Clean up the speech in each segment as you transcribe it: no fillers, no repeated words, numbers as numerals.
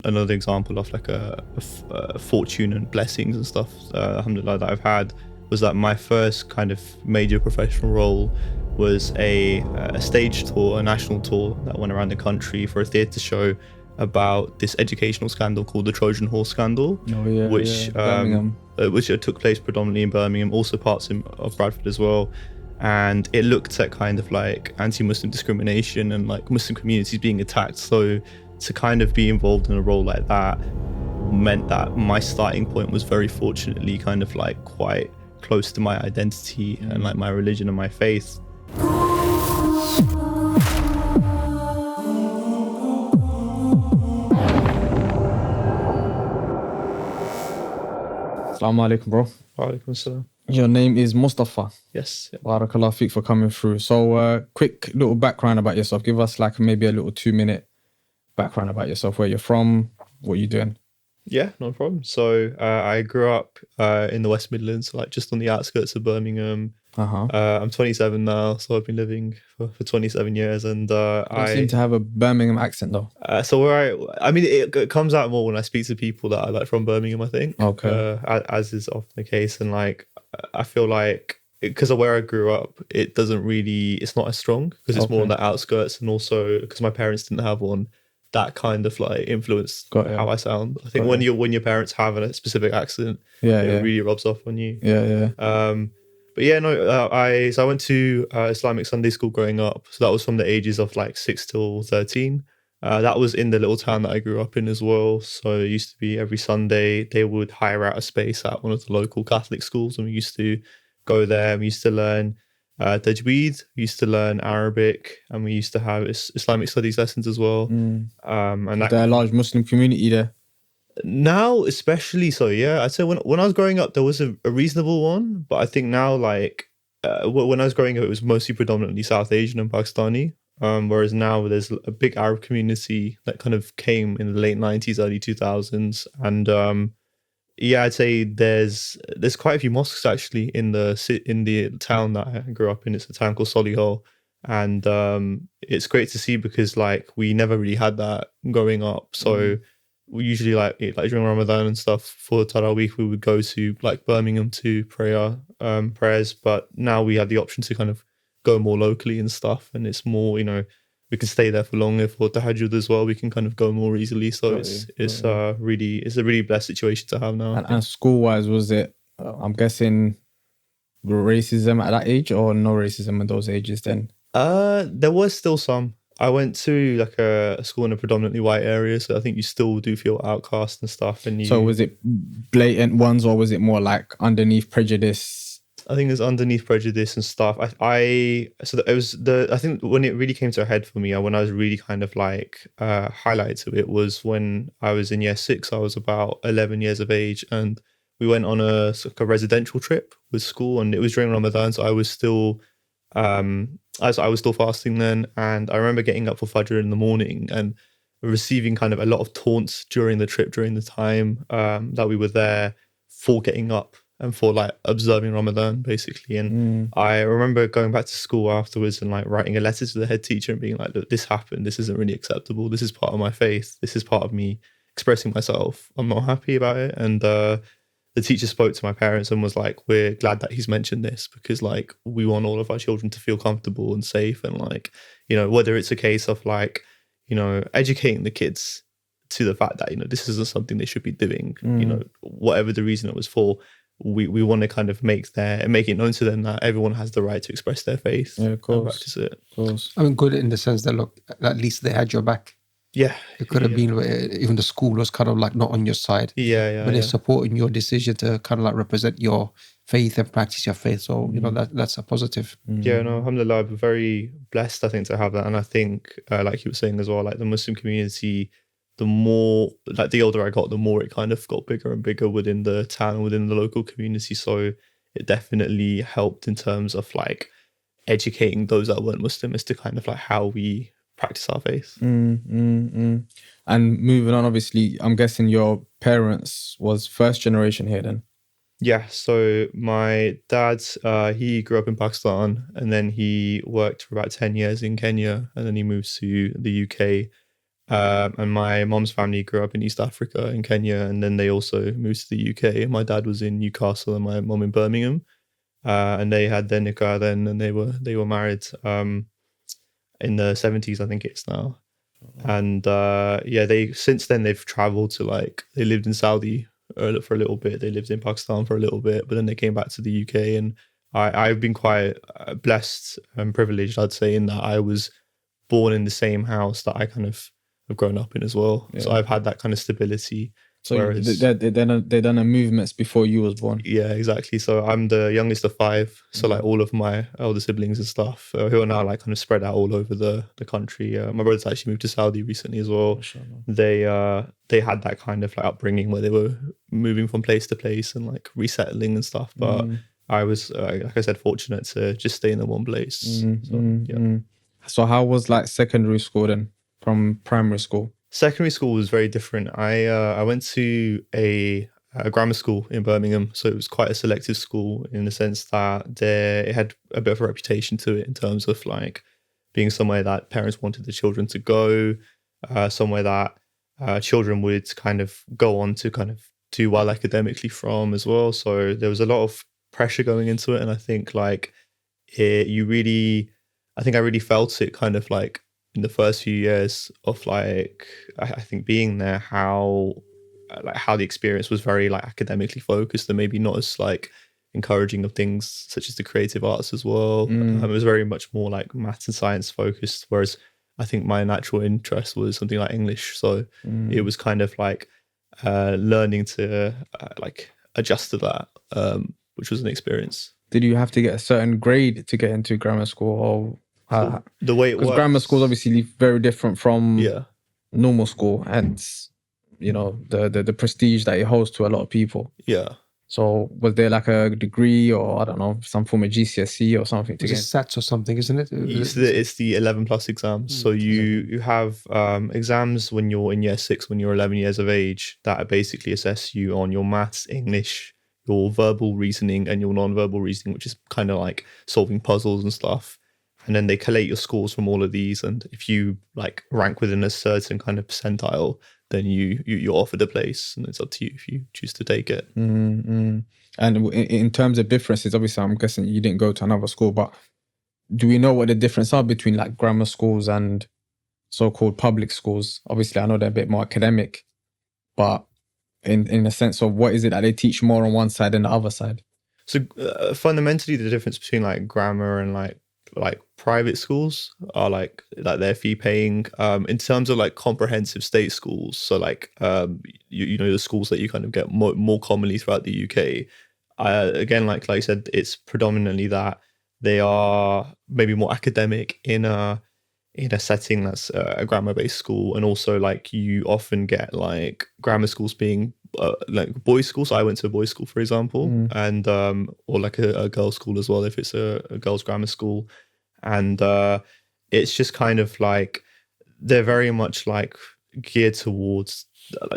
Another example of like a fortune and blessings and stuff, alhamdulillah, that I've had was that my first kind of major professional role was a stage tour, a national tour that went around the country for a theatre show about this educational scandal called the Trojan Horse scandal, Birmingham. which took place predominantly in Birmingham, also parts of Bradford as well. And it looked at kind of like anti-Muslim discrimination and like Muslim communities being attacked. So to kind of be involved in a role like that meant that my starting point was very fortunately kind of like quite close to my identity and like my religion and my faith. Assalamu alaikum, bro. Walaikum assalam. Your name is Mustafa. Yes. Yeah. Barakallah feek for coming through. So quick little background about yourself. Give us like maybe a little 2-minute background about yourself, where you're from, what you're doing. Yeah, no problem. So I grew up in the West Midlands, like just on the outskirts of Birmingham. I'm 27 now, so I've been living for 27 years, and I seem to have a Birmingham accent though. So I mean, it comes out more when I speak to people that are like from Birmingham, I think. Okay. As is often the case, and like I feel like because of where I grew up, it's not as strong because it's more on the outskirts, and also because my parents didn't have one. That kind of like influenced how I sound. I think when your parents have a specific accent, it really rubs off on you. But yeah, no, I went to Islamic Sunday school growing up. So that was from the ages of like 6 till 13. That was in the little town that I grew up in as well. So it used to be every Sunday they would hire out a space at one of the local Catholic schools, and we used to go there and we used to learn tajweed, we used to learn Arabic, and we used to have Islamic studies lessons as well. And there's a large Muslim community there. Now, especially so, yeah. I'd say when I was growing up, there was a reasonable one, but I think now, like when I was growing up, it was mostly predominantly South Asian and Pakistani. Whereas now there's a big Arab community that kind of came in the late 90s, early 2000s, and yeah, I'd say there's quite a few mosques actually in the town that I grew up in. It's a town called Solihull, and it's great to see because like we never really had that growing up. So we usually like during Ramadan and stuff for Taraweeh, we would go to like Birmingham to prayers, but now we have the option to kind of go more locally and stuff, and it's more, we can stay there for longer for tahajjud as well. We can kind of go more easily. So it's a really blessed situation to have now. And school wise, was it, I'm guessing, racism at that age or no racism at those ages then? There was still some. I went to like a school in a predominantly white area, so I think you still do feel outcast and stuff. So was it blatant ones, or was it more like underneath prejudice? I think it's underneath prejudice and stuff. I think when it really came to a head for me, when I was really kind of like highlighted to it, was when I was in year 6. I was about 11 years of age, and we went on a residential trip with school, and it was during Ramadan, so I was still I was still fasting then, and I remember getting up for Fajr in the morning and receiving kind of a lot of taunts during the trip, during the time that we were there, for getting up and for like observing Ramadan basically. And I remember going back to school afterwards and like writing a letter to the head teacher and being like, look, this happened, this isn't really acceptable, this is part of my faith, this is part of me expressing myself, I'm not happy about it. And the teacher spoke to my parents and was like, we're glad that he's mentioned this, because like we want all of our children to feel comfortable and safe, and like, whether it's a case of like, educating the kids to the fact that, this isn't something they should be doing, whatever the reason it was for, we want to kind of make it known to them that everyone has the right to express their faith and practice it. Of course. I mean, good in the sense that, look, at least they had your back. Yeah. It could have been even the school was kind of like not on your side. Yeah. But they're supporting your decision to kind of like represent your faith and practice your faith. So, that's a positive. Yeah, no, alhamdulillah, I'm very blessed, I think, to have that. And I think, like you were saying as well, like the Muslim community, the more, like the older I got, the more it kind of got bigger and bigger within the town, within the local community. So it definitely helped in terms of like educating those that weren't Muslim as to kind of like how we practice our faith. And moving on, obviously, I'm guessing your parents was first generation here then? Yeah, so my dad, he grew up in Pakistan, and then he worked for about 10 years in Kenya, and then he moved to the UK. And my mom's family grew up in East Africa, in Kenya, and then they also moved to the UK. And my dad was in Newcastle, and my mom in Birmingham. And they had their nikah then, and they were married in the 70s, I think it's now. And yeah, they since then they've traveled to they lived in Saudi for a little bit. They lived in Pakistan for a little bit, but then they came back to the UK. And I've been quite blessed and privileged, I'd say, in that I was born in the same house that I kind of have grown up in as well. So I've had that kind of stability. So whereas they done the movements before you was born. yeah, exactly. So I'm the youngest of 5. So all of my elder siblings and stuff who are now kind of spread out all over the country. My brother's actually moved to Saudi recently as well. They had that kind of upbringing where they were moving from place to place and resettling and stuff. But I was, like I said, fortunate to just stay in the one place. So how was secondary school then from primary school? Secondary school was very different. I went to a grammar school in Birmingham, so it was quite a selective school in the sense that it had a bit of a reputation to it in terms of being somewhere that parents wanted the children to go, somewhere that children would kind of go on to kind of do well academically from as well. So there was a lot of pressure going into it, and I think I really felt it kind of in the first few years of I think being there, how the experience was very academically focused and maybe not as encouraging of things such as the creative arts as well. It was very much more maths and science focused, whereas I think my natural interest was something like English. So it was kind of learning to adjust to that, which was an experience. Did you have to get a certain grade to get into grammar school, or the way it works? Because grammar school is obviously very different from yeah. normal school, and the prestige that it holds to a lot of people. Yeah. So was there a degree or I don't know, some form of GCSE or something to It's SATs or something, isn't it? It's the 11 plus exams. So you have exams when you're in year 6, when you're 11 years of age, that basically assess you on your maths, English, your verbal reasoning and your non-verbal reasoning, which is kind of solving puzzles and stuff. And then they collate your scores from all of these. And if you rank within a certain kind of percentile, then you're offered a place, and it's up to you if you choose to take it. And in terms of differences, obviously, I'm guessing you didn't go to another school, but do we know what the difference are between grammar schools and so-called public schools? Obviously, I know they're a bit more academic, but in a sense of what is it that they teach more on one side than the other side? So fundamentally, the difference between grammar and private schools are they're fee paying in terms of comprehensive state schools. So you know, the schools that you kind of get more commonly throughout the UK. Again, like I said, it's predominantly that they are maybe more academic in a setting that's a grammar based school, and also you often get grammar schools being boys' schools. So I went to a boys' school, for example, and or a girls' school as well if it's a girls' grammar school, and it's just kind of they're very much geared towards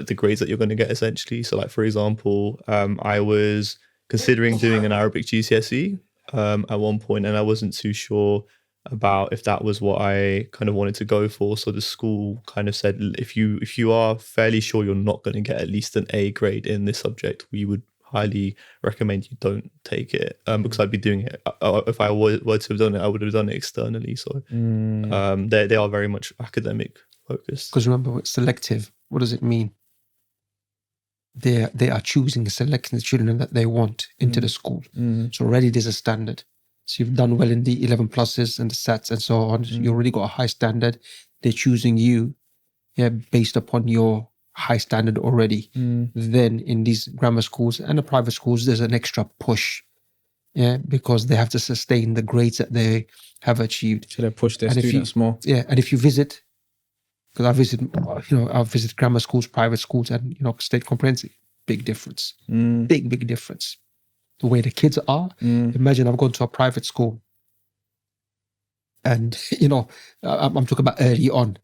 the grades that you're going to get essentially. So for example, I was considering doing an Arabic GCSE at one point, and I wasn't too sure about if that was what I kind of wanted to go for. So the school kind of said, if you are fairly sure you're not going to get at least an A grade in this subject, we would highly recommend you don't take it, because I'd be doing it. If I were to have done it, I would have done it externally. So they are very much academic focused. Because remember, it's selective. What does it mean? They are choosing, selecting the children that they want into the school. So already there's a standard. So you've done well in the 11 pluses and the SATs and so on. So you already got a high standard. They're choosing you, based upon your high standard already. Then in these grammar schools and the private schools, there's an extra push, because they have to sustain the grades that they have achieved. So they push their students more. Yeah, and if you visit, because I visit grammar schools, private schools, and state comprehensive, big difference. Big difference. The way the kids are. Imagine I've gone to a private school, and I'm talking about early on.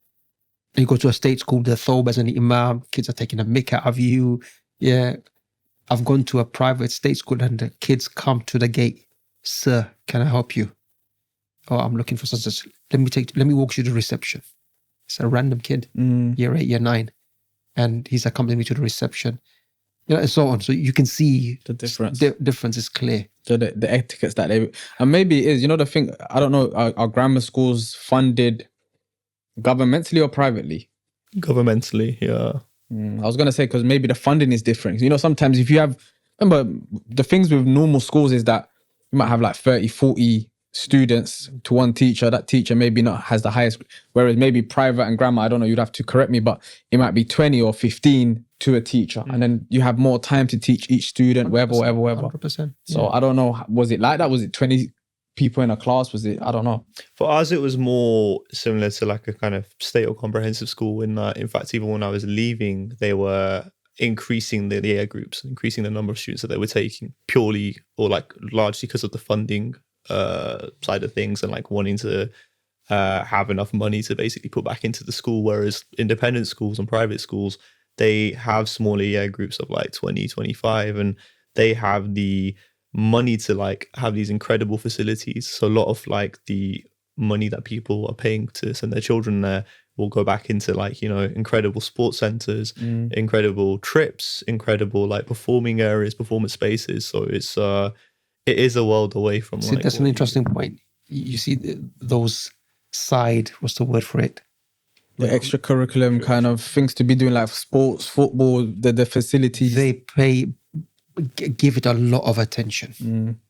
And you go to a state school, the thawbas and the imam, kids are taking a mick out of you. Yeah, I've gone to a private state school, and the kids come to the gate. Sir, can I help you? Oh, I'm looking for such. Let me walk you to the reception. It's a random kid, year 8, year 9, and he's accompanying me to the reception, and so on. So you can see The difference. The difference is clear. So the etiquettes that they, and maybe it is, the thing, I don't know, are grammar schools funded governmentally or privately? Governmentally, yeah. I was going to say, because maybe the funding is different. Sometimes if you have, remember, the things with normal schools is that you might have like 30, 40 students to one teacher. That teacher maybe not has the highest, whereas maybe private and grammar, I don't know, you'd have to correct me, but it might be 20 or 15 to a teacher. And then you have more time to teach each student, wherever. 100%. So I don't know, was it like that? Was it 20 people in a class? Was it, I don't know. For us, it was more similar to like a kind of state or comprehensive school in fact, even when I was leaving, they were increasing the year groups, increasing the number of students that they were taking purely or like largely because of the funding side of things and like wanting to have enough money to basically put back into the school. Whereas independent schools and private schools, they have smaller year groups of like 20, 25, and they have the money to like have these incredible facilities. So a lot of like the money that people are paying to send their children there will go back into like, incredible sports centers, incredible trips, incredible like performing areas, performance spaces. So it is a world away from See, that's an interesting point. You see those side, what's the word for it? The extracurriculum kind of things to be doing, like sports, football, the facilities. They give it a lot of attention.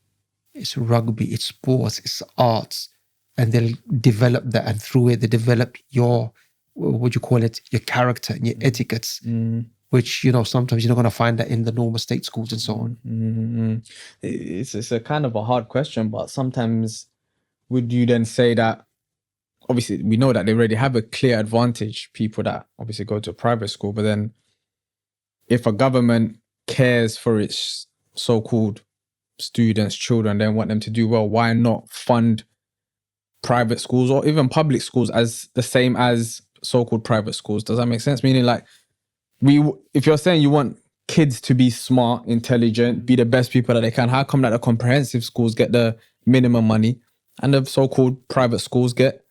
It's rugby, it's sports, it's arts, and they'll develop that, and through it they develop your, what you call it, your character and your etiquettes, which sometimes you're not going to find that in the normal state schools and so on. It's a kind of a hard question, but sometimes would you then say that, obviously we know that they already have a clear advantage, people that obviously go to a private school, but then if a government cares for its so-called students, children, they want them to do well, why not fund private schools or even public schools as the same as so-called private schools? Does that make sense? Meaning like, if you're saying you want kids to be smart, intelligent, be the best people that they can, how come that the comprehensive schools get the minimum money and the so-called private schools get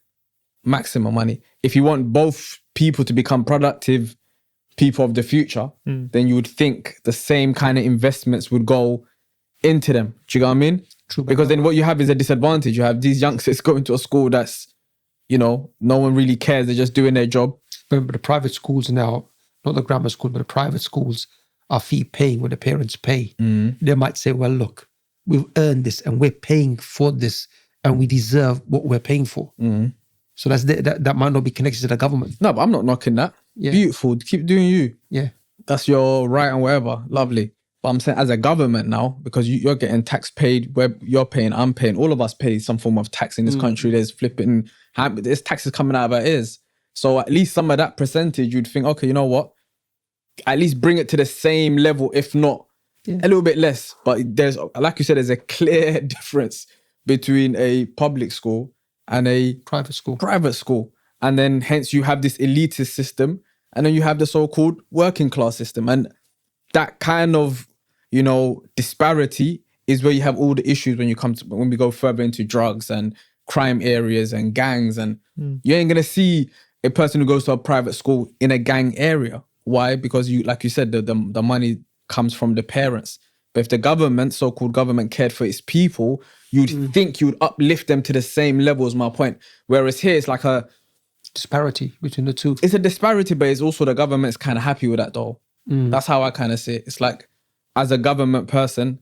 maximum money? If you want both people to become productive people of the future, then you would think the same kind of investments would go into them. Do you know what I mean? True. Because then what you have is a disadvantage. You have these youngsters going to a school that's, no one really cares. They're just doing their job. Remember, the private schools now, not the grammar school, but the private schools are fee paying what the parents pay. They might say, well, look, we've earned this and we're paying for this and we deserve what we're paying for. So that might not be connected to the government. No, but I'm not knocking that. Yeah. Beautiful. Keep doing you. Yeah. That's your right and whatever. Lovely. But I'm saying as a government now, because you're getting tax paid, where you're paying, I'm paying, all of us pay some form of tax in this country. There's there's taxes coming out of our ears. So at least some of that percentage, you'd think, okay, you know what? At least bring it to the same level, if not a little bit less. But there's, like you said, there's a clear difference between a public school and a Private school. And then hence you have this elitist system, and then you have the so-called working class system. And that kind of, disparity is where you have all the issues when we go further into drugs and crime areas and gangs. And you ain't going to see a person who goes to a private school in a gang area. Why? Because like you said, the money comes from the parents. But if the government, so-called government, cared for its people, you'd think you'd uplift them to the same level, is my point. Whereas here, it's like a disparity between the two. It's a disparity, but it's also the government's kind of happy with that though. That's how I kind of see it. It's like, as a government person,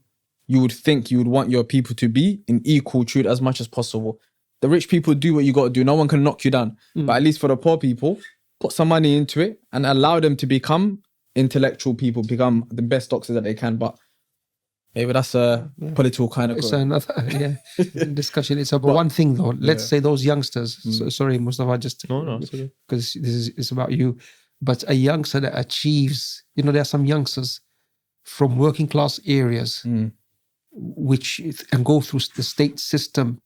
you would think you would want your people to be in equal treat as much as possible. The rich people do what you got to do. No one can knock you down. But at least for the poor people, put some money into it and allow them to become intellectual people, become the best doctors that they can. But maybe that's a political kind of... It's another discussion. It's about one thing though. Let's say those youngsters, sorry Mustafa, just because this is about you, but a youngster that achieves, there are some youngsters from working class areas which and go through the state system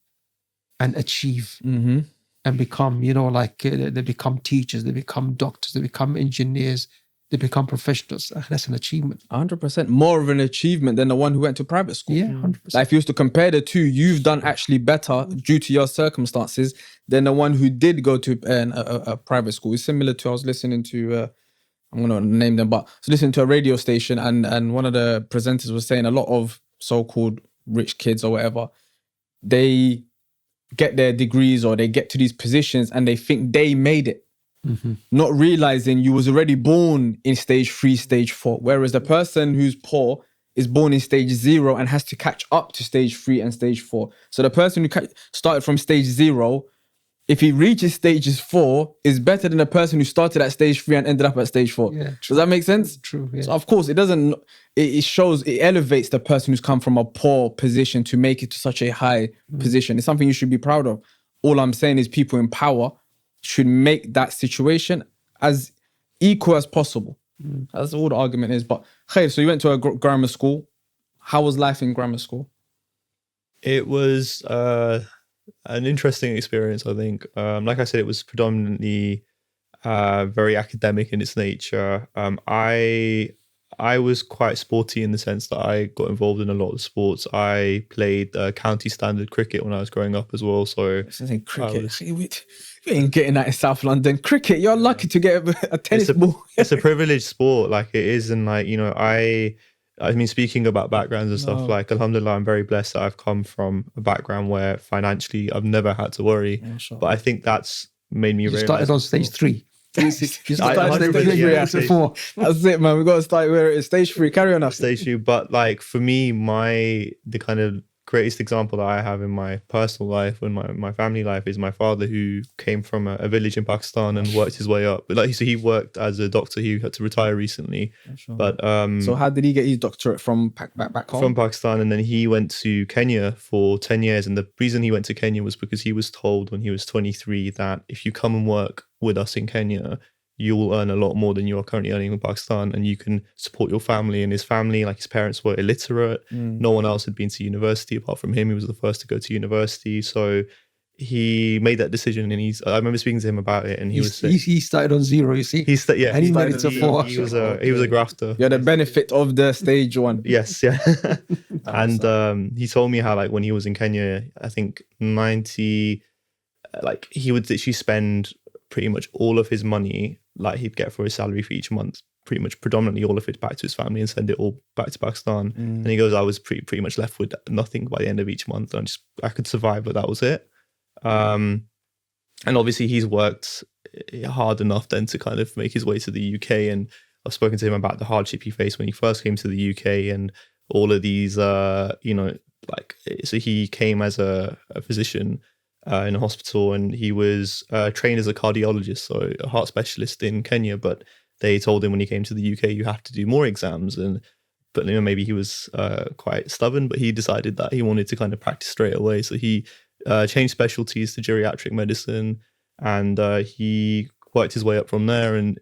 and achieve and become, they become teachers, they become doctors, they become engineers, they become professionals. That's an achievement. 100% more of an achievement than the one who went to private school. Yeah, 100%. Like if you was to compare the two, you've done actually better due to your circumstances than the one who did go to a private school. It's similar to, I was listening to, I'm going to name them, but I was listening to a radio station and one of the presenters was saying a lot of so-called rich kids or whatever, they get their degrees or they get to these positions and they think they made it. Not realizing you was already born in stage 3, stage 4, whereas the person who's poor is born in stage 0 and has to catch up to stage 3 and stage 4. So the person who started from stage 0, if he reaches stages 4, is better than the person who started at stage 3 and ended up at stage 4. Yeah, does that make sense? True. Yeah. So of course it doesn't. It shows, it elevates the person who's come from a poor position to make it to such a high position. It's something you should be proud of. All I'm saying is people in power should make that situation as equal as possible. That's all the argument is. But hey, so you went to a grammar school. How was life in grammar school? It was an interesting experience, I think. Like I said, it was predominantly very academic in its nature. I was quite sporty in the sense that I got involved in a lot of sports. I played county standard cricket when I was growing up as well. So cricket. You ain't getting that in South London. Cricket, you're lucky to get a tennis ball. It's a privileged sport, like it is. And like, you know, I mean, speaking about backgrounds and stuff, like alhamdulillah, I'm very blessed that I've come from a background where financially I've never had to worry. But I think that's made me realize. You started on stage 3. You started stage 3 after 4. That's it, man. We got to start where it's stage 3. Carry on up. Stage 3. But like for me, the kind of greatest example that I have in my personal life and my family life is my father, who came from a village in Pakistan and worked his way up. But like, so he worked as a doctor. He had to retire recently. But so how did he get his doctorate from back home? From Pakistan, and then he went to Kenya for 10 years. And the reason he went to Kenya was because he was told when he was 23 that if you come and work with us in Kenya, you will earn a lot more than you are currently earning in Pakistan, and you can support your family. And his family, like his parents were illiterate. No one else had been to university apart from him. He was the first to go to university. So he made that decision, and I remember speaking to him about it, and he started on 0, you see. He made it to 4. He was a grafter. Yeah, the benefit of the stage 1. Yes, yeah. And he told me how, like, when he was in Kenya, I think 90, like he would literally spend pretty much all of his money, like he'd get for his salary for each month, pretty much predominantly all of it back to his family and send it all back to Pakistan. And he goes, I was pretty much left with nothing by the end of each month. And I could survive, but that was it. And obviously he's worked hard enough then to kind of make his way to the UK. And I've spoken to him about the hardship he faced when he first came to the UK and all of these, you know, like, so he came as a physician in a hospital, and he was trained as a cardiologist, so a heart specialist in Kenya. But they told him when he came to the UK, you have to do more exams. But you know, maybe he was quite stubborn, but he decided that he wanted to kind of practice straight away. So he changed specialties to geriatric medicine, and he worked his way up from there. And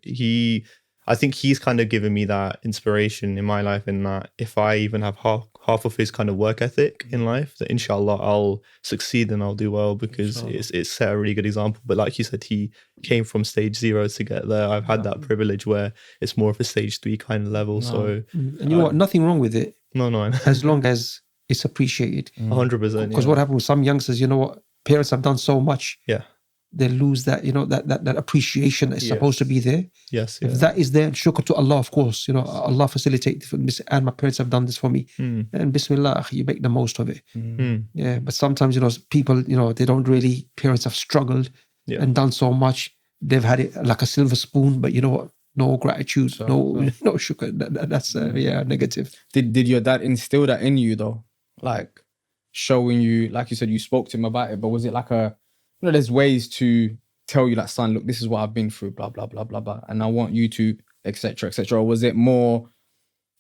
I think he's kind of given me that inspiration in my life, in that if I even have half of his kind of work ethic in life, that inshallah I'll succeed and I'll do well, because it's set a really good example. But like you said, he came from stage 0 to get there. I've had that privilege where it's more of a stage 3 kind of level. So, and you know what? Nothing wrong with it. No. As long as it's appreciated. 100%. Because what happens with some youngsters, you know what? Parents have done so much. Yeah. They lose that, you know, that appreciation that's supposed to be there. Yes. If that is there, shukr to Allah, of course. You know, Allah facilitate for this, and my parents have done this for me. And Bismillah, you make the most of it. Yeah, but sometimes, you know, people, you know, they don't really, parents have struggled and done so much. They've had it like a silver spoon, but you know what? No gratitude, no shukr. That's negative. Did your dad instill that in you though? Like showing you, like you said, you spoke to him about it, but was it like you know, there's ways to tell you, like, son, look, this is what I've been through, blah, blah, blah, blah, blah, and I want you to, etc., etc. Or was it more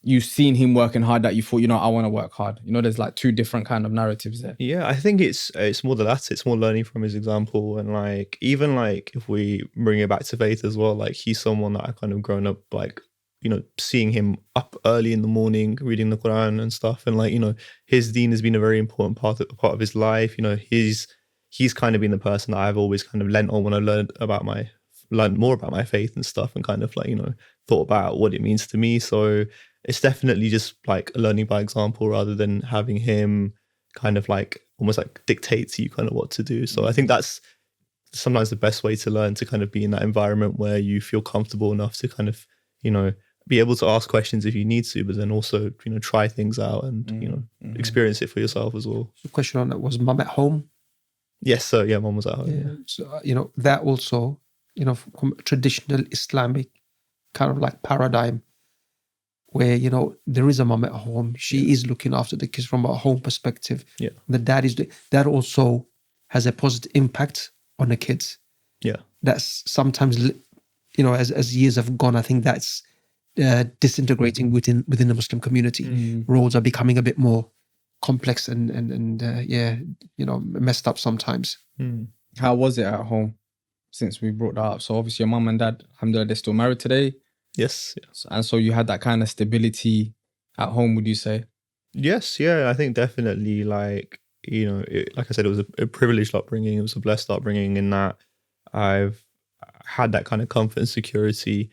you seen him working hard that you thought, you know, I want to work hard? You know, there's like two different kind of narratives there. Yeah, I think it's more the latter. It's more learning from his example. And like, even like if we bring it back to faith as well, like he's someone that I kind of grown up, like, you know, seeing him up early in the morning, reading the Quran and stuff. And like, you know, his deen has been a very important part of his life. You know, he's kind of been the person that I've always kind of lent on when I learned more about my faith and stuff, and kind of like, you know, thought about what it means to me. So it's definitely just like learning by example rather than having him kind of like almost like dictate to you kind of what to do. So I think that's sometimes the best way to learn, to kind of be in that environment where you feel comfortable enough to kind of, be able to ask questions if you need to, but then also, try things out and, experience it for yourself as well. The question on that was mum at home. Yes, so yeah, mum was at home. Yeah. So, that also, from traditional Islamic kind of like paradigm where, there is a mum at home. She is looking after the kids from a home perspective. Yeah. The dad that also has a positive impact on the kids. Yeah. That's sometimes, as years have gone, I think that's disintegrating within the Muslim community. Roles are becoming a bit more complex and messed up sometimes. How was it at home, since we brought that up? So obviously your mum and dad, alhamdulillah, they're still married today. Yes. And so you had that kind of stability at home, would you say? Yes, yeah, I think definitely, like, like I said, it was a privileged upbringing. It was a blessed upbringing in that I've had that kind of comfort and security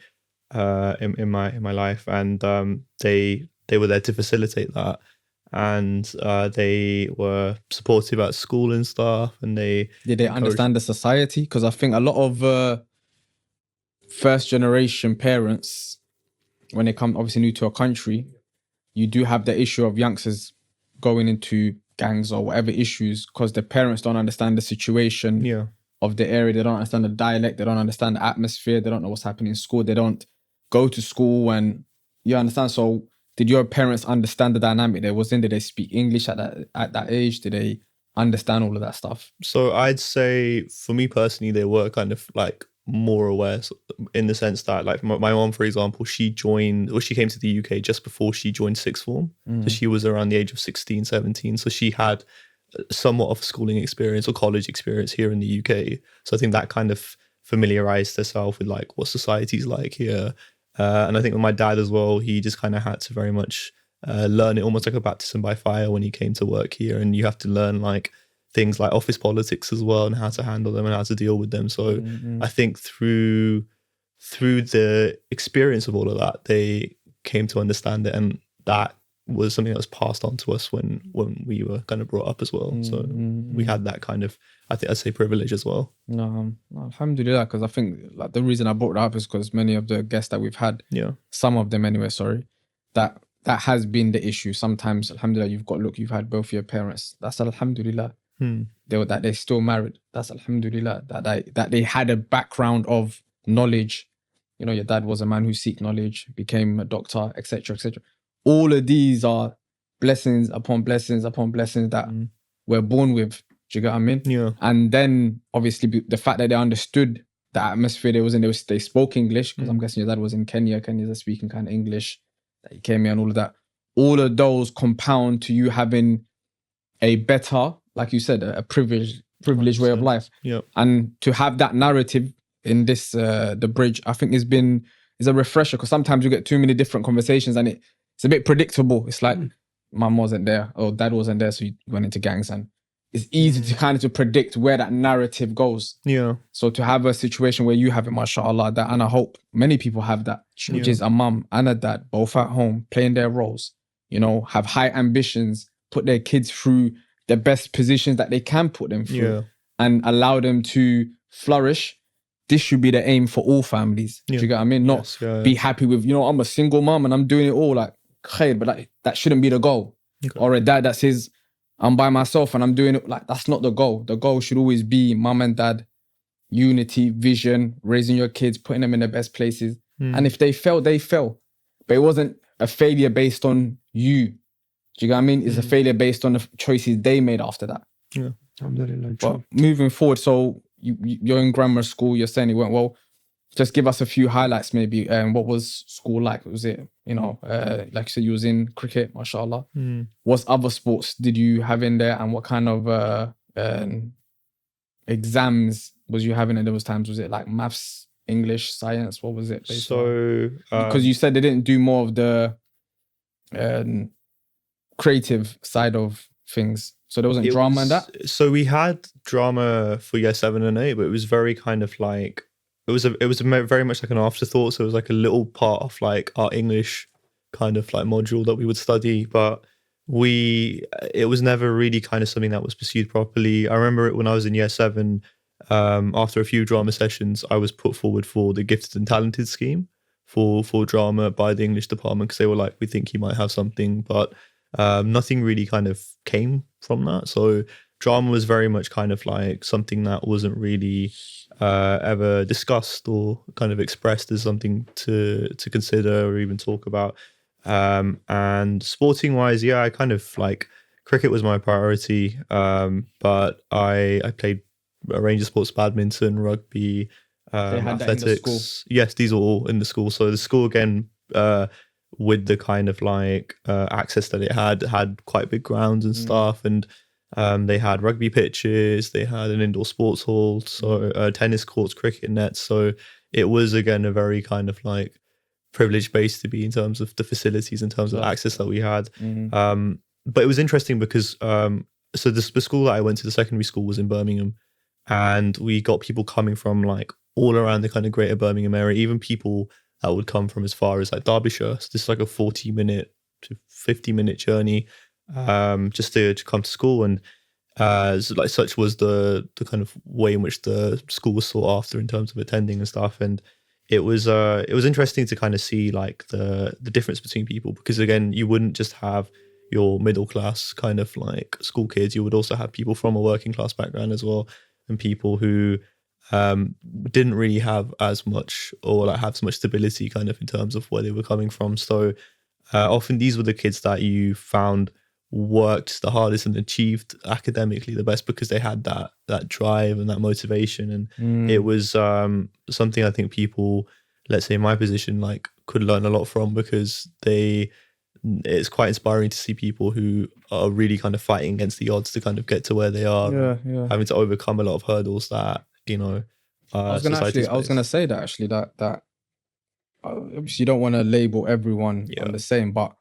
in my life, and they were there to facilitate that, and they were supportive at school and stuff, and did they understand the society? Because I think a lot of first generation parents, when they come obviously new to a country, you do have the issue of youngsters going into gangs or whatever issues because the parents don't understand the situation of the area. They don't understand the dialect. They don't understand the atmosphere. They don't know what's happening in school. They don't go to school, and you understand. So did your parents understand the dynamic there? Did they speak English at that age? Did they understand all of that stuff? So I'd say for me personally, they were kind of like more aware, in the sense that, like, my mom, for example, she came to the UK just before she joined sixth form. So she was around the age of 16, 17. So she had somewhat of schooling experience or college experience here in the UK. So I think that kind of familiarized herself with like what society's like here. And I think with my dad as well, he just kind of had to very much learn it almost like a baptism by fire when he came to work here. And you have to learn like things like office politics as well, and how to handle them and how to deal with them. So I think through the experience of all of that, they came to understand it, and that was something that was passed on to us when we were kind of brought up as well. So we had that kind of, I think I'd say, privilege as well. No, alhamdulillah, because I think like the reason I brought that up is because many of the guests that we've had, some of them anyway, that has been the issue. Sometimes, alhamdulillah, you've had both your parents. That's alhamdulillah. That they're still married. That's alhamdulillah. That they had a background of knowledge. Your dad was a man who seek knowledge, became a doctor, etc., etc. All of these are blessings upon blessings upon blessings that we're born with. Do you get what I mean? Yeah. And then obviously the fact that they understood the atmosphere they was in, they spoke English, because I'm guessing your dad was in Kenya. Kenya's speaking kind of English. That he came here and all of that. All of those compound to you having a better, like you said, a privileged way of life. Yeah. And to have that narrative in this, the bridge, I think is a refresher, because sometimes you get too many different conversations and it's a bit predictable. It's like, mum wasn't there or dad wasn't there, so you went into gangs, and it's easy to kind of to predict where that narrative goes. Yeah. So to have a situation where you have it, mashallah, that, and I hope many people have that, which is a mum and a dad, both at home, playing their roles, have high ambitions, put their kids through the best positions that they can put them through, and allow them to flourish. This should be the aim for all families. Do you get what I mean? Not be happy with, I'm a single mum and I'm doing it all, like, khair, but that shouldn't be the goal. Okay. Or a dad that says, I'm by myself and I'm doing it, like, that's not the goal. The goal should always be mum and dad, unity, vision, raising your kids, putting them in the best places. And if they fail, they fail. But it wasn't a failure based on you. Do you get what I mean? It's a failure based on the choices they made after that. Yeah. But moving forward, so you're in grammar school, you're saying it went well. Just give us a few highlights maybe. What was school like? Was it, like you said, you was in cricket, mashallah. What other sports did you have in there, and what kind of exams was you having at those times? Was it like maths, English, science? What was it? So, because you said they didn't do more of the creative side of things. So there wasn't drama in that? So we had drama for year 7 and 8, but it was very kind of like very much like an afterthought. So it was like a little part of like our English kind of like module that we would study, but it was never really kind of something that was pursued properly. I remember it when I was in year 7. After a few drama sessions, I was put forward for the gifted and talented scheme for drama by the English department, because they were like, we think you might have something, but nothing really kind of came from that. So drama was very much kind of like something that wasn't really ever discussed or kind of expressed as something to consider or even talk about. And sporting wise, yeah, I kind of like, cricket was my priority, but I played a range of sports: badminton, rugby, They had that in the athletics. school. Yes, these are all in the school. So the school, again, with the kind of like access that it had quite big grounds and stuff, and they had rugby pitches, they had an indoor sports hall, so tennis courts, cricket nets. So it was, again, a very kind of like privileged base to be in terms of the facilities, in terms of access that we had. But it was interesting because so the school that I went to, the secondary school, was in Birmingham, and we got people coming from like all around the kind of greater Birmingham area, even people that would come from as far as like Derbyshire. So this is like a 40-minute to 50-minute journey just to come to school. And so like such was the kind of way in which the school was sought after in terms of attending and stuff. And it was interesting to kind of see like the difference between people, because again, you wouldn't just have your middle class kind of like school kids, you would also have people from a working class background as well, and people who didn't really have as much, or like have so much stability kind of in terms of where they were coming from. So often these were the kids that you found worked the hardest and achieved academically the best, because they had that drive and that motivation. And it was something I think people, let's say in my position, like could learn a lot from, because it's quite inspiring to see people who are really kind of fighting against the odds to kind of get to where they are, having to overcome a lot of hurdles that, you know, I was gonna say that actually, that obviously you don't want to label everyone on the same, but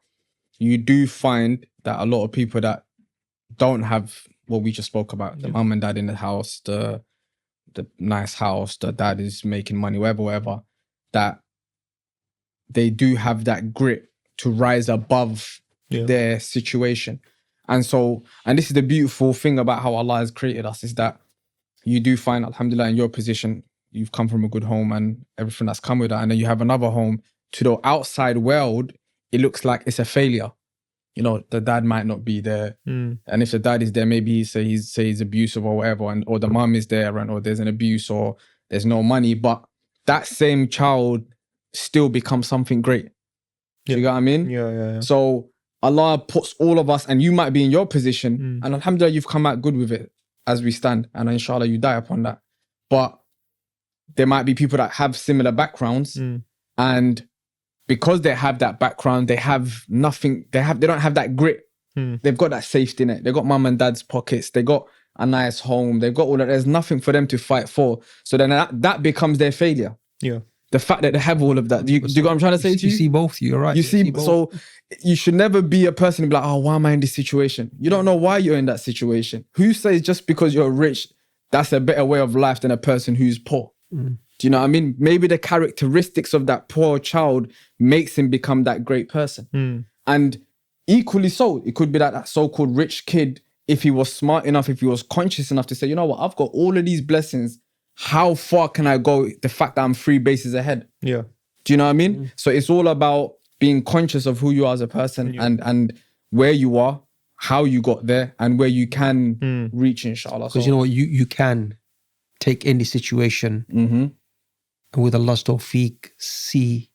you do find that a lot of people that don't have what we just spoke about, the mum and dad in the house, the nice house, the dad is making money, whatever, that they do have that grit to rise above their situation. And this is the beautiful thing about how Allah has created us, is that you do find, alhamdulillah, in your position, you've come from a good home and everything that's come with that. And then you have another home. To the outside world, it looks like it's a failure. You know, the dad might not be there. And if the dad is there, maybe he's abusive or whatever, or the mum is there, or there's an abuse, or there's no money. But that same child still becomes something great. Do you get what I mean? Yeah. So Allah puts all of us, and you might be in your position, and alhamdulillah, you've come out good with it as we stand, and inshallah you die upon that. But there might be people that have similar backgrounds, and because they have that background, they have nothing, they don't have that grit. They've got that safety net. They've got mum and dad's pockets. They got a nice home. They've got all that. There's nothing for them to fight for. So then that becomes their failure. Yeah. The fact that they have all of that. Do you get what I'm trying to say to you? You see both. You're right. You see both. So you should never be a person who be like, oh, why am I in this situation? You don't know why you're in that situation. Who says just because you're rich, that's a better way of life than a person who's poor? Do you know what I mean? Maybe the characteristics of that poor child makes him become that great person. And equally so, it could be that so-called rich kid, if he was smart enough, if he was conscious enough to say, you know what, I've got all of these blessings. How far can I go? The fact that I'm 3 bases ahead. Yeah. Do you know what I mean? So it's all about being conscious of who you are as a person, and where you are, how you got there, and where you can reach, inshallah. Because you know what, you can take any situation and with Allah's tawfiq, see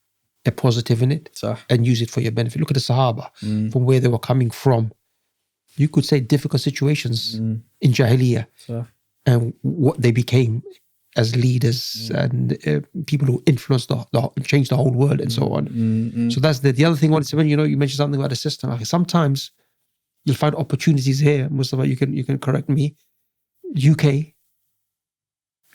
a positive in it and use it for your benefit. Look at the Sahaba, from where they were coming from. You could say difficult situations in Jahiliyyah, and what they became as leaders and people who influenced changed the whole world and so on. So that's the other thing I wanted to mention. You know, you mentioned something about the system. Okay, sometimes you'll find opportunities here. Mustafa, you can correct me. UK,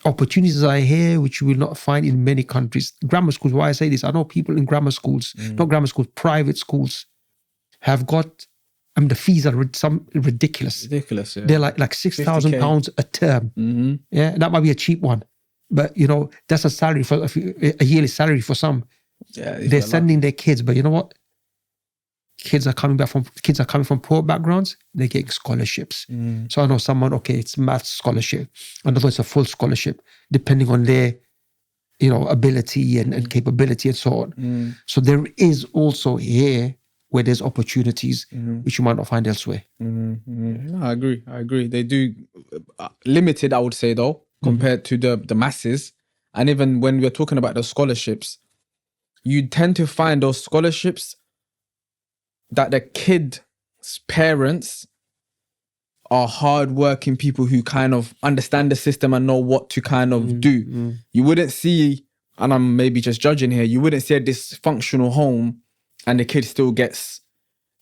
opportunities are here which you will not find in many countries. Grammar schools, why I say this, I know people in grammar schools, not grammar schools, private schools, have got, the fees are ridiculous. Ridiculous, yeah. They're like £6,000 a term. Yeah, that might be a cheap one. But that's a salary for a yearly salary for some. Yeah, They're sending their kids, but you know what? Kids are coming from poor backgrounds. They're getting scholarships. So I know someone, okay, it's math scholarship. Another, it's a full scholarship, depending on their, ability and capability and so on. So there is also here where there's opportunities which you might not find elsewhere. No, I agree. They do limited, I would say, though, compared to the masses. And even when we're talking about the scholarships, you tend to find those scholarships that the kid's parents are hardworking people who kind of understand the system and know what to kind of do. You wouldn't see, and I'm maybe just judging here, you wouldn't see a dysfunctional home and the kid still gets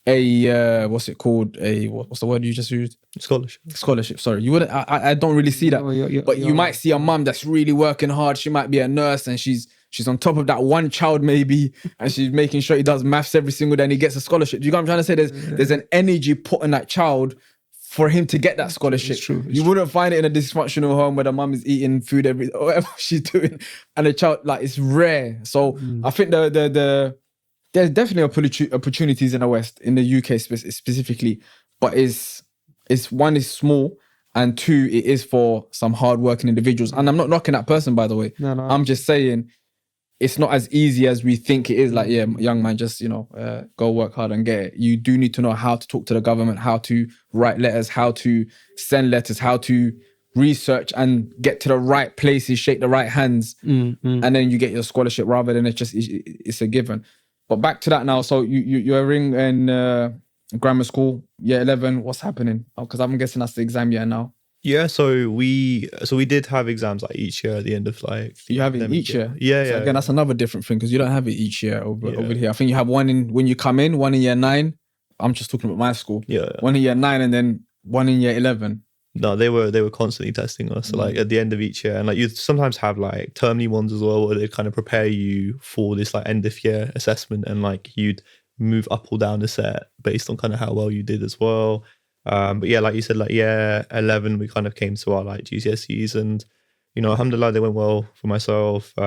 a what's it called? What's the word you just used? Scholarship. Sorry, you wouldn't. I don't really see that. But you might see a mum that's really working hard. She might be a nurse and she's on top of that one child maybe, and she's making sure he does maths every single day and he gets a scholarship. Do you know what I'm trying to say? There's an energy put in that child for him to get that scholarship. It's true. You wouldn't find it in a dysfunctional home where the mum is eating food whatever she's doing, and the child, like, it's rare. So I think there's definitely opportunities in the West, in the UK specifically, but it's one is small, and two, it is for some hardworking individuals. And I'm not knocking that person, by the way. No. I'm just saying it's not as easy as we think it is. Like, yeah, young man, just go work hard and get it. You do need to know how to talk to the government, how to write letters, how to send letters, how to research and get to the right places, shake the right hands, and then you get your scholarship rather than it's a given. But back to that now. So you're in grammar school, year 11. What's happening? Because I'm guessing that's the exam year now. Yeah, so we did have exams like each year at the end of like. You have it each year? Yeah, so yeah. Again, that's another different thing because you don't have it each year over here. I think you have one when you come in, one in year 9. I'm just talking about my school. Yeah. One in year 9 and then one in year 11. No, they were constantly testing us. So like at the end of each year, and like you'd sometimes have like termly ones as well, where they kind of prepare you for this like end of year assessment, and like you'd move up or down the set based on kind of how well you did as well. But yeah, like you said, like year 11, we kind of came to our like GCSEs, and alhamdulillah, they went well for myself. They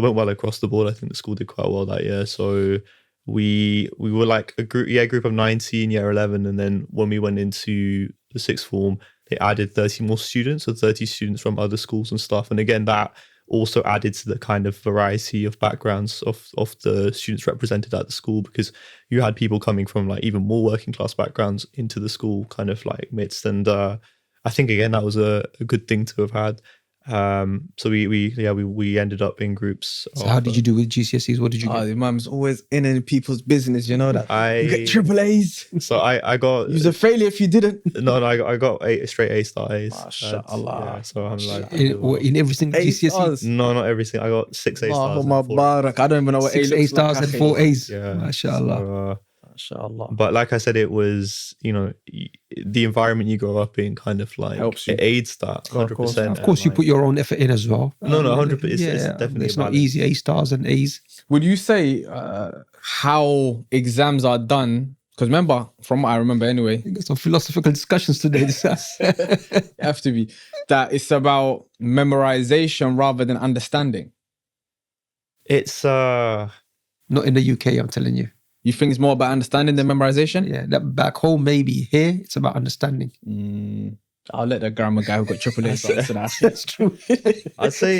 went well across the board. I think the school did quite well that year. So we were like a group of 19, year 11, and then when we went into the sixth form, they added 30 more students, so 30 students from other schools and stuff. And again, that also added to the kind of variety of backgrounds of the students represented at the school, because you had people coming from like even more working class backgrounds into the school kind of like midst. And I think again, that was a good thing to have had. So we ended up in groups. So how did you do with GCSEs? What did you get? Your mum's always in people's business, you know that. You get triple A's. So I got. You was a failure if you didn't. No, I got straight A star A's. MashaAllah. Yeah, so I'm like in every single GCSE. No, not every single. I got 6 A stars. I don't even know what 6 A stars and 4 A's. Yeah, MashaAllah. MashaAllah. But like I said, it was the environment you grow up in kind of like helps you. It aids that 100%. Of course, you put your own effort in as well. No, 100%. It's definitely it's not easy. A stars and A's. Would you say how exams are done? Because remember, from what I remember anyway, We got some philosophical discussions today. it have to be that it's about memorization rather than understanding. It's Not in the UK, I'm telling you. You think it's more about understanding than memorization? Yeah, that back home maybe. Here, it's about understanding. I'll let the grammar guy who got triple A's answer that. That's true. I'd say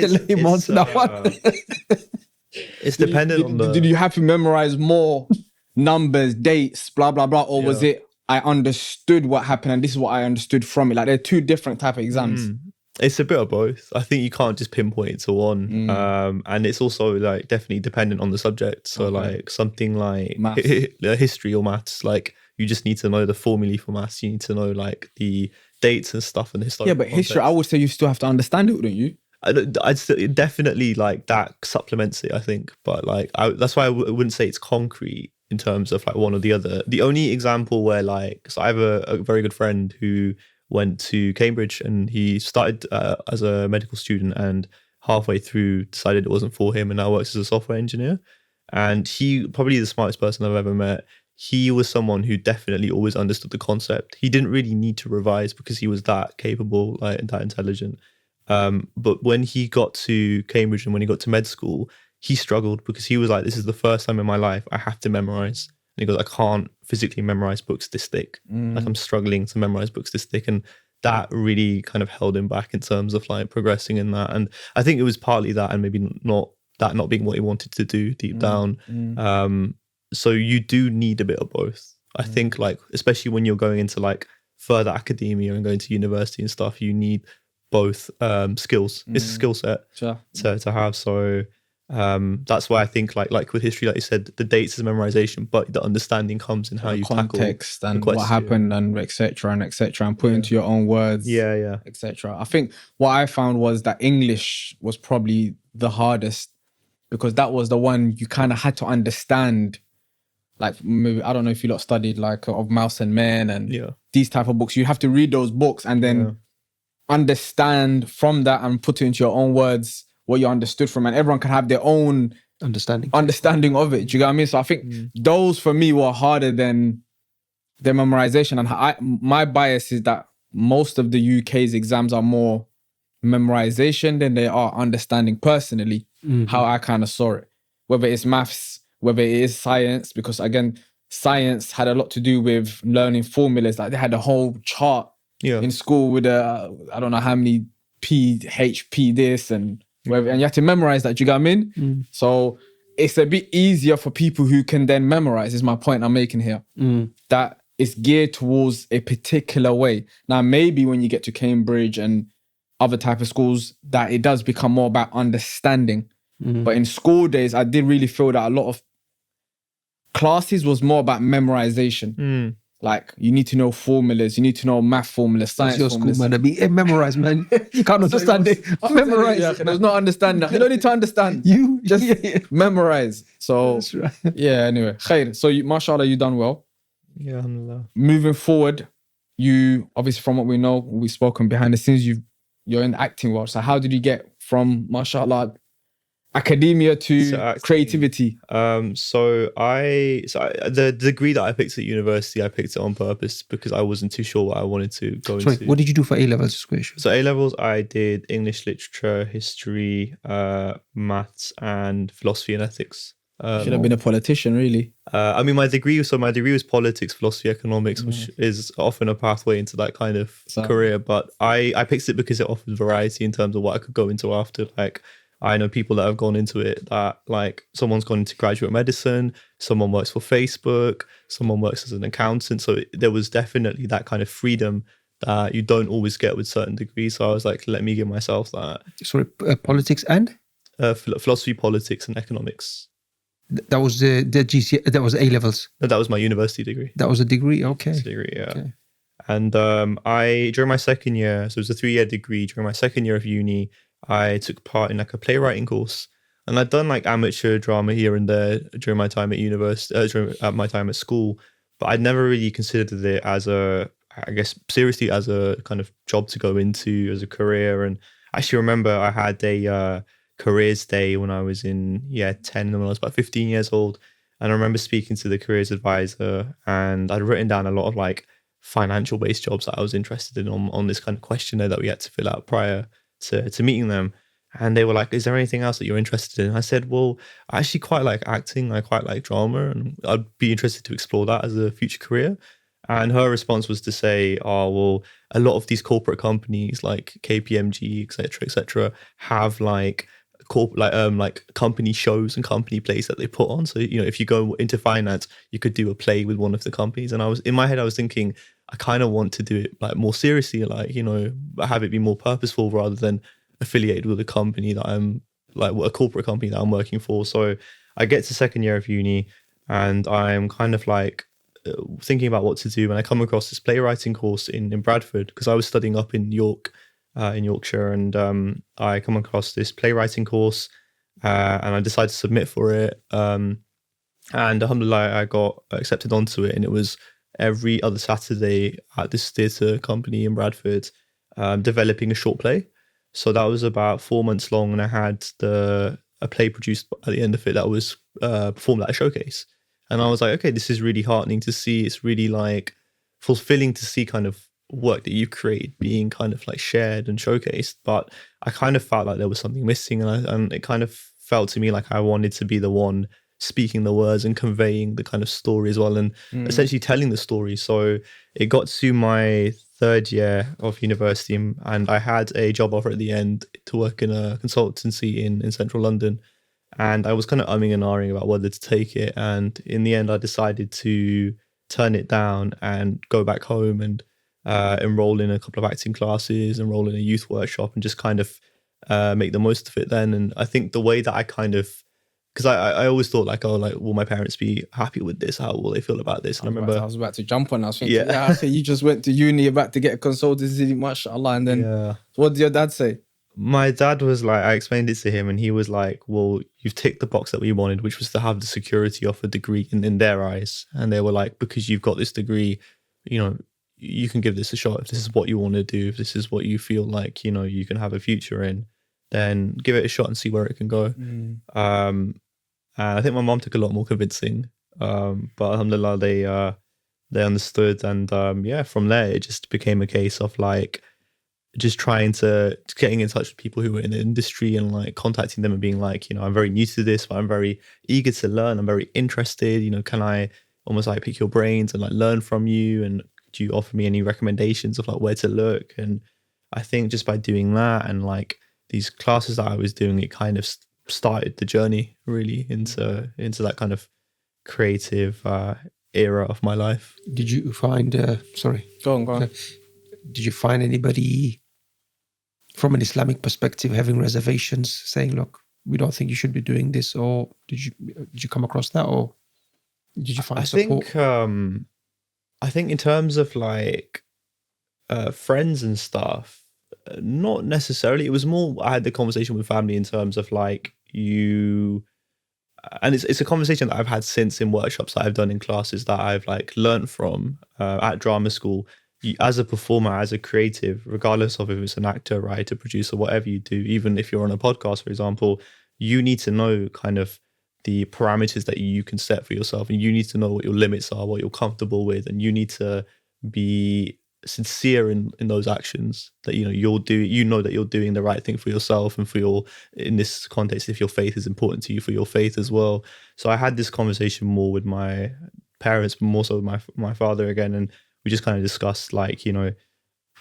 it's dependent on the. Did you have to memorize more numbers, dates, blah blah blah, or was it I understood what happened and this is what I understood from it? Like they're two different type of exams. It's a bit of both. I think you can't just pinpoint it to one. And it's also like definitely dependent on the subject. So like something like history or maths, like you just need to know the formulae for maths. You need to know like the dates and stuff and historical. Yeah, but history, I would say you still have to understand it, wouldn't you? I'd still definitely like that supplements it, I think. But like that's why I wouldn't say it's concrete in terms of like one or the other. The only example where like, so I have a very good friend who went to Cambridge and he started as a medical student and halfway through decided it wasn't for him and now works as a software engineer. And he probably the smartest person I've ever met. He was someone who definitely always understood the concept. He didn't really need to revise because he was that capable, like that intelligent. But when he got to Cambridge and when he got to med school, he struggled because he was like, this is the first time in my life I have to memorize. And he goes, I can't physically memorize books this thick. Like I'm struggling to memorize books this thick. And that really kind of held him back in terms of like progressing in that. And I think it was partly that, and maybe not being what he wanted to do deep down. So you do need a bit of both. I think like, especially when you're going into like further academia and going to university and stuff, you need both skills. It's a skill set to have. So that's why I think like with history, like you said, the dates is memorization, but the understanding comes in how you context tackle and the what happened and etc and put into your own words, etc. I think what I found was that English was probably the hardest, because that was the one you kind of had to understand. Like maybe, I don't know if you lot studied like of Mouse and Men and these type of books. You have to read those books and then understand from that and put it into your own words what you understood from, and everyone can have their own understanding of it. Do you get what I mean? So I think those for me were harder than the memorization. And my bias is that most of the UK's exams are more memorization than they are understanding personally, how I kind of saw it. Whether it's maths, whether it is science, because again, science had a lot to do with learning formulas. Like they had a whole chart in school with I don't know how many P, H, P this and whatever, and you have to memorize that. Do you get what I mean? So it's a bit easier for people who can then memorize, is my point I'm making here. That it's geared towards a particular way. Now, maybe when you get to Cambridge and other type of schools, that it does become more about understanding. But in school days, I did really feel that a lot of classes was more about memorization. Like you need to know formulas, you need to know math formulas, science your formulas. School, man, be memorize, man. You can't understand it. Memorize. Yeah, there's no understanding. You don't need to understand. You just memorize. So that's right. Yeah. Anyway, khair. So mashallah, you done well. Yeah, alhamdulillah. Moving forward, you obviously, from what we know, we've spoken behind the scenes, you're in the acting world. So how did you get from mashallah academia to creativity? The degree that I picked at university, I picked it on purpose because I wasn't too sure what I wanted to go into. What did you do for A-levels? So A-levels, I did English literature, history, maths, and philosophy and ethics. Should have been a politician, really. I mean, my degree was politics, philosophy, economics, which is often a pathway into that kind of career. But I picked it because it offered variety in terms of what I could go into after. Like, I know people that have gone into it that, like, someone's gone into graduate medicine, someone works for Facebook, someone works as an accountant. So there was definitely that kind of freedom that you don't always get with certain degrees. So I was like, let me give myself that. Sorry, politics and? Philosophy, politics, and economics. That was the GC. That was A-levels. No, that was my university degree. That was a degree. Okay. Degree, yeah. Okay. And I during my second year, so it was a 3-year degree. During my second year of uni, I took part in like a playwriting course, and I'd done like amateur drama here and there during my time at university, during my time at school. But I'd never really considered it as seriously as a kind of job to go into as a career. And I actually remember I had a careers day when I was in 10, when I was about 15 years old, and I remember speaking to the careers advisor, and I'd written down a lot of like financial based jobs that I was interested in on this kind of questionnaire that we had to fill out prior to meeting them. And they were like, is there anything else that you're interested in? I said, well, I actually quite like acting, I quite like drama, and I'd be interested to explore that as a future career. And her response was to say, oh, well, a lot of these corporate companies like KPMG, et cetera, have like company shows and company plays that they put on. So, you know, if you go into finance, you could do a play with one of the companies. And I was in my head, I was thinking, I kind of want to do it like more seriously, like, you know, have it be more purposeful rather than affiliated with a company that I'm like a corporate company that I'm working for. So I get to second year of uni and I'm kind of like thinking about what to do. And I come across this playwriting course in Bradford, because I was studying up in York, in Yorkshire, and I come across this playwriting course and I decided to submit for it, and alhamdulillah I got accepted onto it, and it was every other Saturday at this theatre company in Bradford developing a short play. So that was about 4 months long, and I had a play produced at the end of it that was performed at a showcase. And I was like, okay, this is really heartening to see. It's really like fulfilling to see kind of work that you've created being kind of like shared and showcased. But I kind of felt like there was something missing, and it kind of felt to me like I wanted to be the one speaking the words and conveying the kind of story as well, and essentially telling the story. So it got to my third year of university, and I had a job offer at the end to work in a consultancy in central London. And I was kind of umming and ahhing about whether to take it. And in the end, I decided to turn it down and go back home and enroll in a couple of acting classes, enroll in a youth workshop, and just kind of make the most of it then. And I think the way that I kind of, because I always thought like, oh, like, will my parents be happy with this? How will they feel about this? And I was about to jump on. I was thinking, Yeah. yeah, I think you just went to uni about to get a consultancy, mashallah. And then what did your dad say? My dad was like, I explained it to him, and he was like, well, you've ticked the box that we wanted, which was to have the security of a degree in their eyes. And they were like, because you've got this degree, you know, you can give this a shot. If this is what you want to do, if this is what you feel like, you know, you can have a future in, then give it a shot and see where it can go. And I think my mom took a lot more convincing. But alhamdulillah, they understood. And yeah, from there, it just became a case of like, just trying to getting in touch with people who were in the industry and like contacting them and being like, you know, I'm very new to this, but I'm very eager to learn. I'm very interested. You know, can I almost like pick your brains and like learn from you? And do you offer me any recommendations of like where to look? And I think just by doing that and like these classes that I was doing, it kind of started the journey really into that kind of creative era of my life. Did you find, sorry. Go on. Did you find anybody from an Islamic perspective having reservations, saying, look, we don't think you should be doing this? Or did you come across that, or did you find support? I think in terms of like friends and stuff, not necessarily. It was more, I had the conversation with family in terms of like and it's a conversation that I've had since in workshops that I've done in classes that I've like learned from at drama school. As a performer, as a creative, regardless of if it's an actor, writer, producer, whatever you do, even if you're on a podcast, for example, you need to know kind of the parameters that you can set for yourself, and you need to know what your limits are, what you're comfortable with, and you need to be sincere in those actions that you know that you're doing the right thing for yourself and for your, in this context, if your faith is important to you, for your faith as well. So I had this conversation more with my parents, but more so with my father again, and we just kind of discussed like, you know,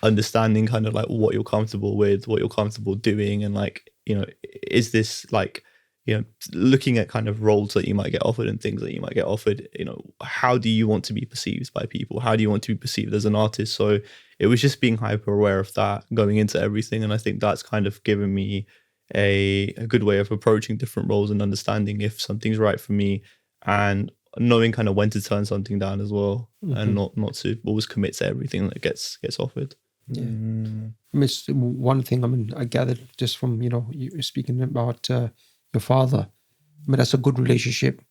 understanding kind of like what you're comfortable with, what you're comfortable doing, and like, you know, is this like, you know, looking at kind of roles that you might get offered and things that you might get offered, you know, how do you want to be perceived by people? How do you want to be perceived as an artist? So it was just being hyper aware of that going into everything. And I think that's kind of given me a good way of approaching different roles and understanding if something's right for me, and knowing kind of when to turn something down as well, and not to always commit to everything that gets offered. Yeah. I mean, it's one thing, I mean, I gathered just from, you know, you speaking about your father. I mean, that's a good relationship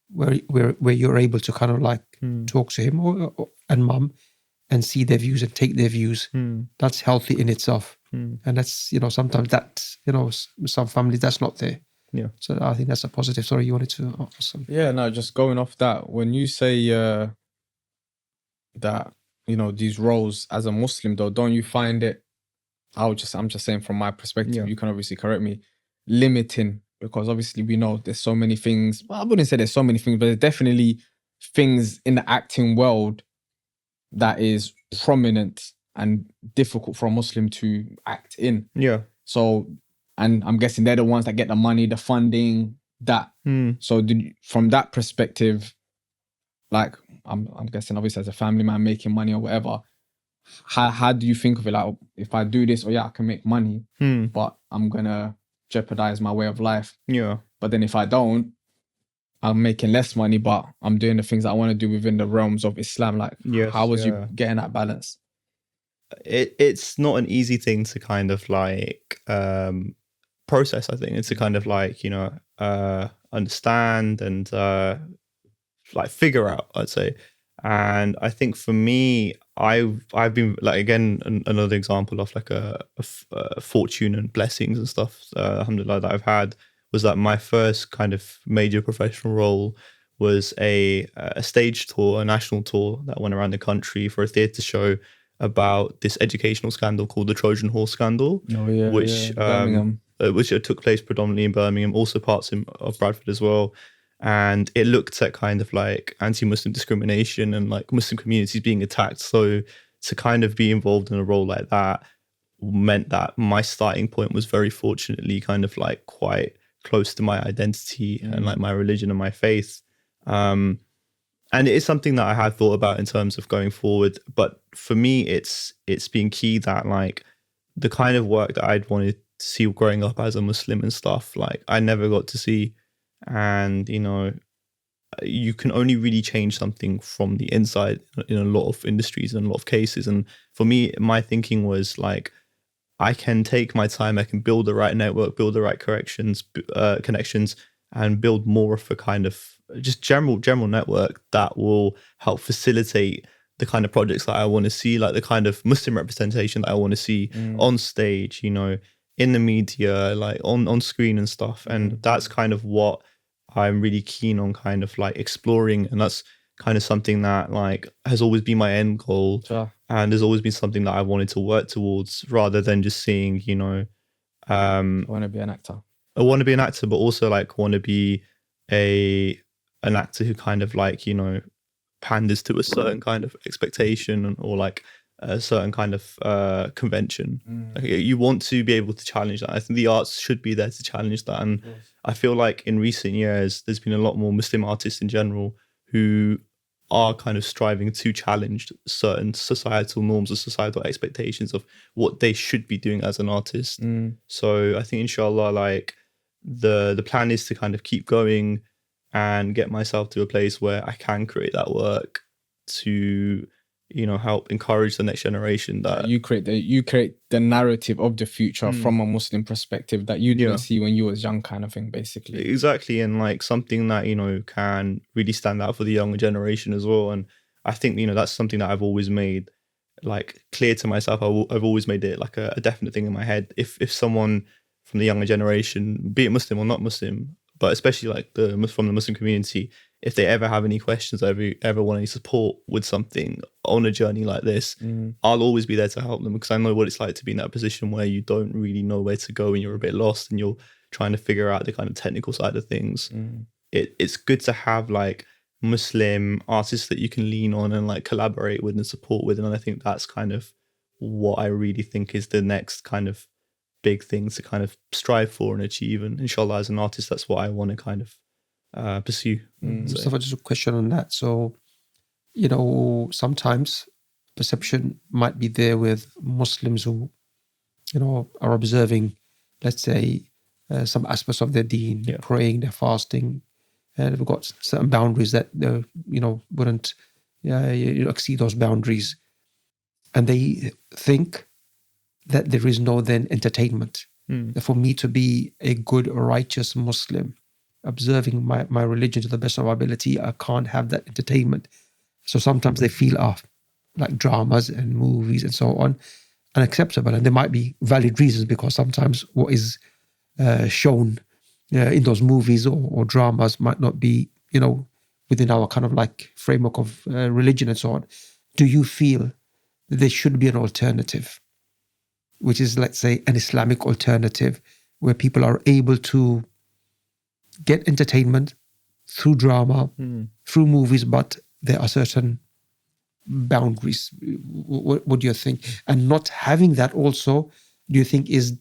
where you're able to kind of like talk to him and mum and see their views and take their views. That's healthy in itself. And that's, you know, sometimes that, you know, some families that's not there. Yeah. So I think that's a positive. Sorry, you wanted to ask something? Yeah, no, just going off that, when you say that, you know, these roles as a Muslim though, don't you find it, I'm just saying from my perspective, you can obviously correct me, limiting, because obviously we know there's so many things, well, I wouldn't say there's so many things, but there's definitely things in the acting world that is prominent and difficult for a Muslim to act in. Yeah. So, and I'm guessing they're the ones that get the money, the funding, that. So from that perspective, like I'm guessing obviously as a family man making money or whatever, how do you think of it? Like, if I do this, I can make money, but I'm gonna jeopardize my way of life. Yeah. But then if I don't, I'm making less money, but I'm doing the things that I want to do within the realms of Islam. Like, how was you getting that balance? It's not an easy thing to kind of like process. I think it's to kind of like, you know, understand and like figure out, I'd say. And I think for me, I've been like, again, another example of like a fortune and blessings and stuff, alhamdulillah, that I've had, was that my first kind of major professional role was a stage tour, a national tour that went around the country for a theatre show. about this educational scandal called the Trojan Horse scandal, Oh yeah, which Birmingham. which took place predominantly in Birmingham, also parts of Bradford as well. And it looked at kind of like anti-Muslim discrimination and like Muslim communities being attacked. So to kind of be involved in a role like that meant that my starting point was very fortunately kind of like quite close to my identity and like my religion and my faith. And it is something that I had thought about in terms of going forward. But for me, it's been key that like the kind of work that I'd wanted to see growing up as a Muslim and stuff, like I never got to see. And, you know, you can only really change something from the inside in a lot of industries and a lot of cases. And for me, my thinking was like, I can take my time, I can build the right network, build the right connections, and build more of a kind of just general network that will help facilitate the kind of projects that I want to see, like the kind of Muslim representation that I want to see on stage, you know, in the media, like on screen and stuff. And that's kind of what I'm really keen on kind of like exploring. And that's kind of something that like has always been my end goal. Sure. And there's always been something that I wanted to work towards rather than just seeing, you know, I want to be an actor. I want to be an actor, but also like want to be an actor who kind of like, you know, panders to a certain kind of expectation or like a certain kind of convention. Like, you want to be able to challenge that. I think the arts should be there to challenge that. And I feel like in recent years, there's been a lot more Muslim artists in general who are kind of striving to challenge certain societal norms or societal expectations of what they should be doing as an artist. So I think inshallah, like the plan is to kind of keep going and get myself to a place where I can create that work to, you know, help encourage the next generation that you create the narrative of the future from a Muslim perspective that you didn't see when you was young, kind of thing, basically. Exactly. And like something that, you know, can really stand out for the younger generation as well. And I think, you know, that's something that I've always made like clear to myself. I've always made it like a definite thing in my head. If someone from the younger generation, be it Muslim or not Muslim, but especially like from the Muslim community, if they ever have any questions, ever want any support with something on a journey like this, I'll always be there to help them, because I know what it's like to be in that position where you don't really know where to go and you're a bit lost and you're trying to figure out the kind of technical side of things. It's good to have like Muslim artists that you can lean on and like collaborate with and support with. And I think that's kind of what I really think is the next kind of big things to kind of strive for and achieve. And inshallah, as an artist, that's what I want to kind of pursue. Mustafa, just a question on that. So, you know, sometimes perception might be there with Muslims who, you know, are observing, let's say, some aspects of their deen, they're praying, they're fasting, and they've got certain boundaries that, you know, wouldn't exceed those boundaries. And they think that there is no then entertainment. For me to be a good, righteous Muslim, observing my religion to the best of my ability, I can't have that entertainment. So sometimes they feel like dramas and movies and so on unacceptable. And there might be valid reasons, because sometimes what is shown in those movies or dramas might not be, you know, within our kind of like framework of religion and so on. Do you feel that there should be an alternative, which is, let's say, an Islamic alternative, where people are able to get entertainment through drama, through movies, but there are certain boundaries? What do you think? And not having that also, do you think is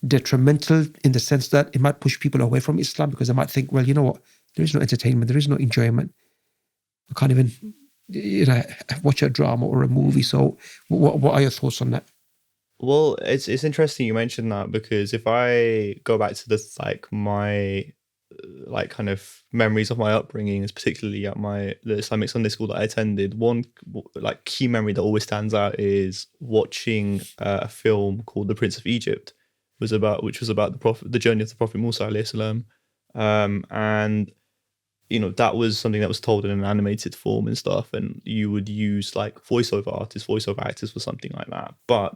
detrimental in the sense that it might push people away from Islam, because they might think, well, you know what, there is no entertainment, there is no enjoyment. I can't even, you know, watch a drama or a movie. So what are your thoughts on that? Well, it's interesting you mentioned that, because if I go back to this, like my like kind of memories of my upbringing, is particularly at the Islamic Sunday school that I attended, one like key memory that always stands out is watching a film called The Prince of Egypt, which was about the journey of the Prophet Musa alayhi salam. And you know, that was something that was told in an animated form and stuff, and you would use like voiceover actors for something like that. But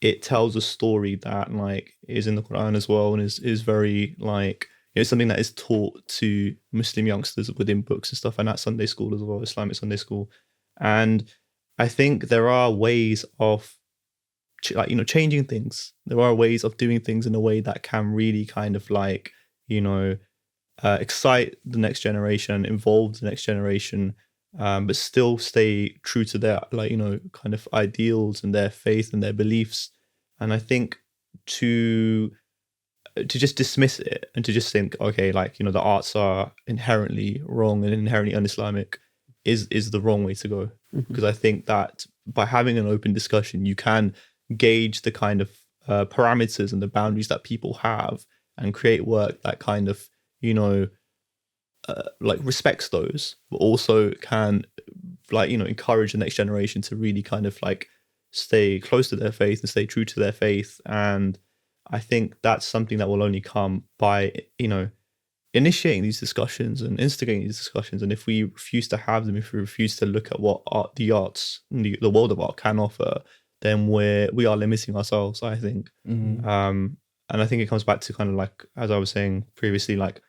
it tells a story that like is in the Quran as well, and is very like, you know, something that is taught to Muslim youngsters within books and stuff, and at Sunday school as well, Islamic Sunday school. And I think there are ways of like, you know, changing things. There are ways of doing things in a way that can really kind of like, you know, excite the next generation, involve the next generation, but still stay true to their, like, you know, kind of ideals and their faith and their beliefs. And I think to just dismiss it and to just think, okay, like, you know, the arts are inherently wrong and inherently un-Islamic is the wrong way to go. Because I think that by having an open discussion, you can gauge the kind of parameters and the boundaries that people have and create work that kind of, you know, like respects those, but also can, like, you know, encourage the next generation to really kind of like stay close to their faith and stay true to their faith. And I think that's something that will only come by, you know, initiating these discussions and instigating these discussions. And if we refuse to have them, if we refuse to look at what the arts, the world of art can offer, then we are limiting ourselves, I think. And I think it comes back to kind of like, as I was saying previously, like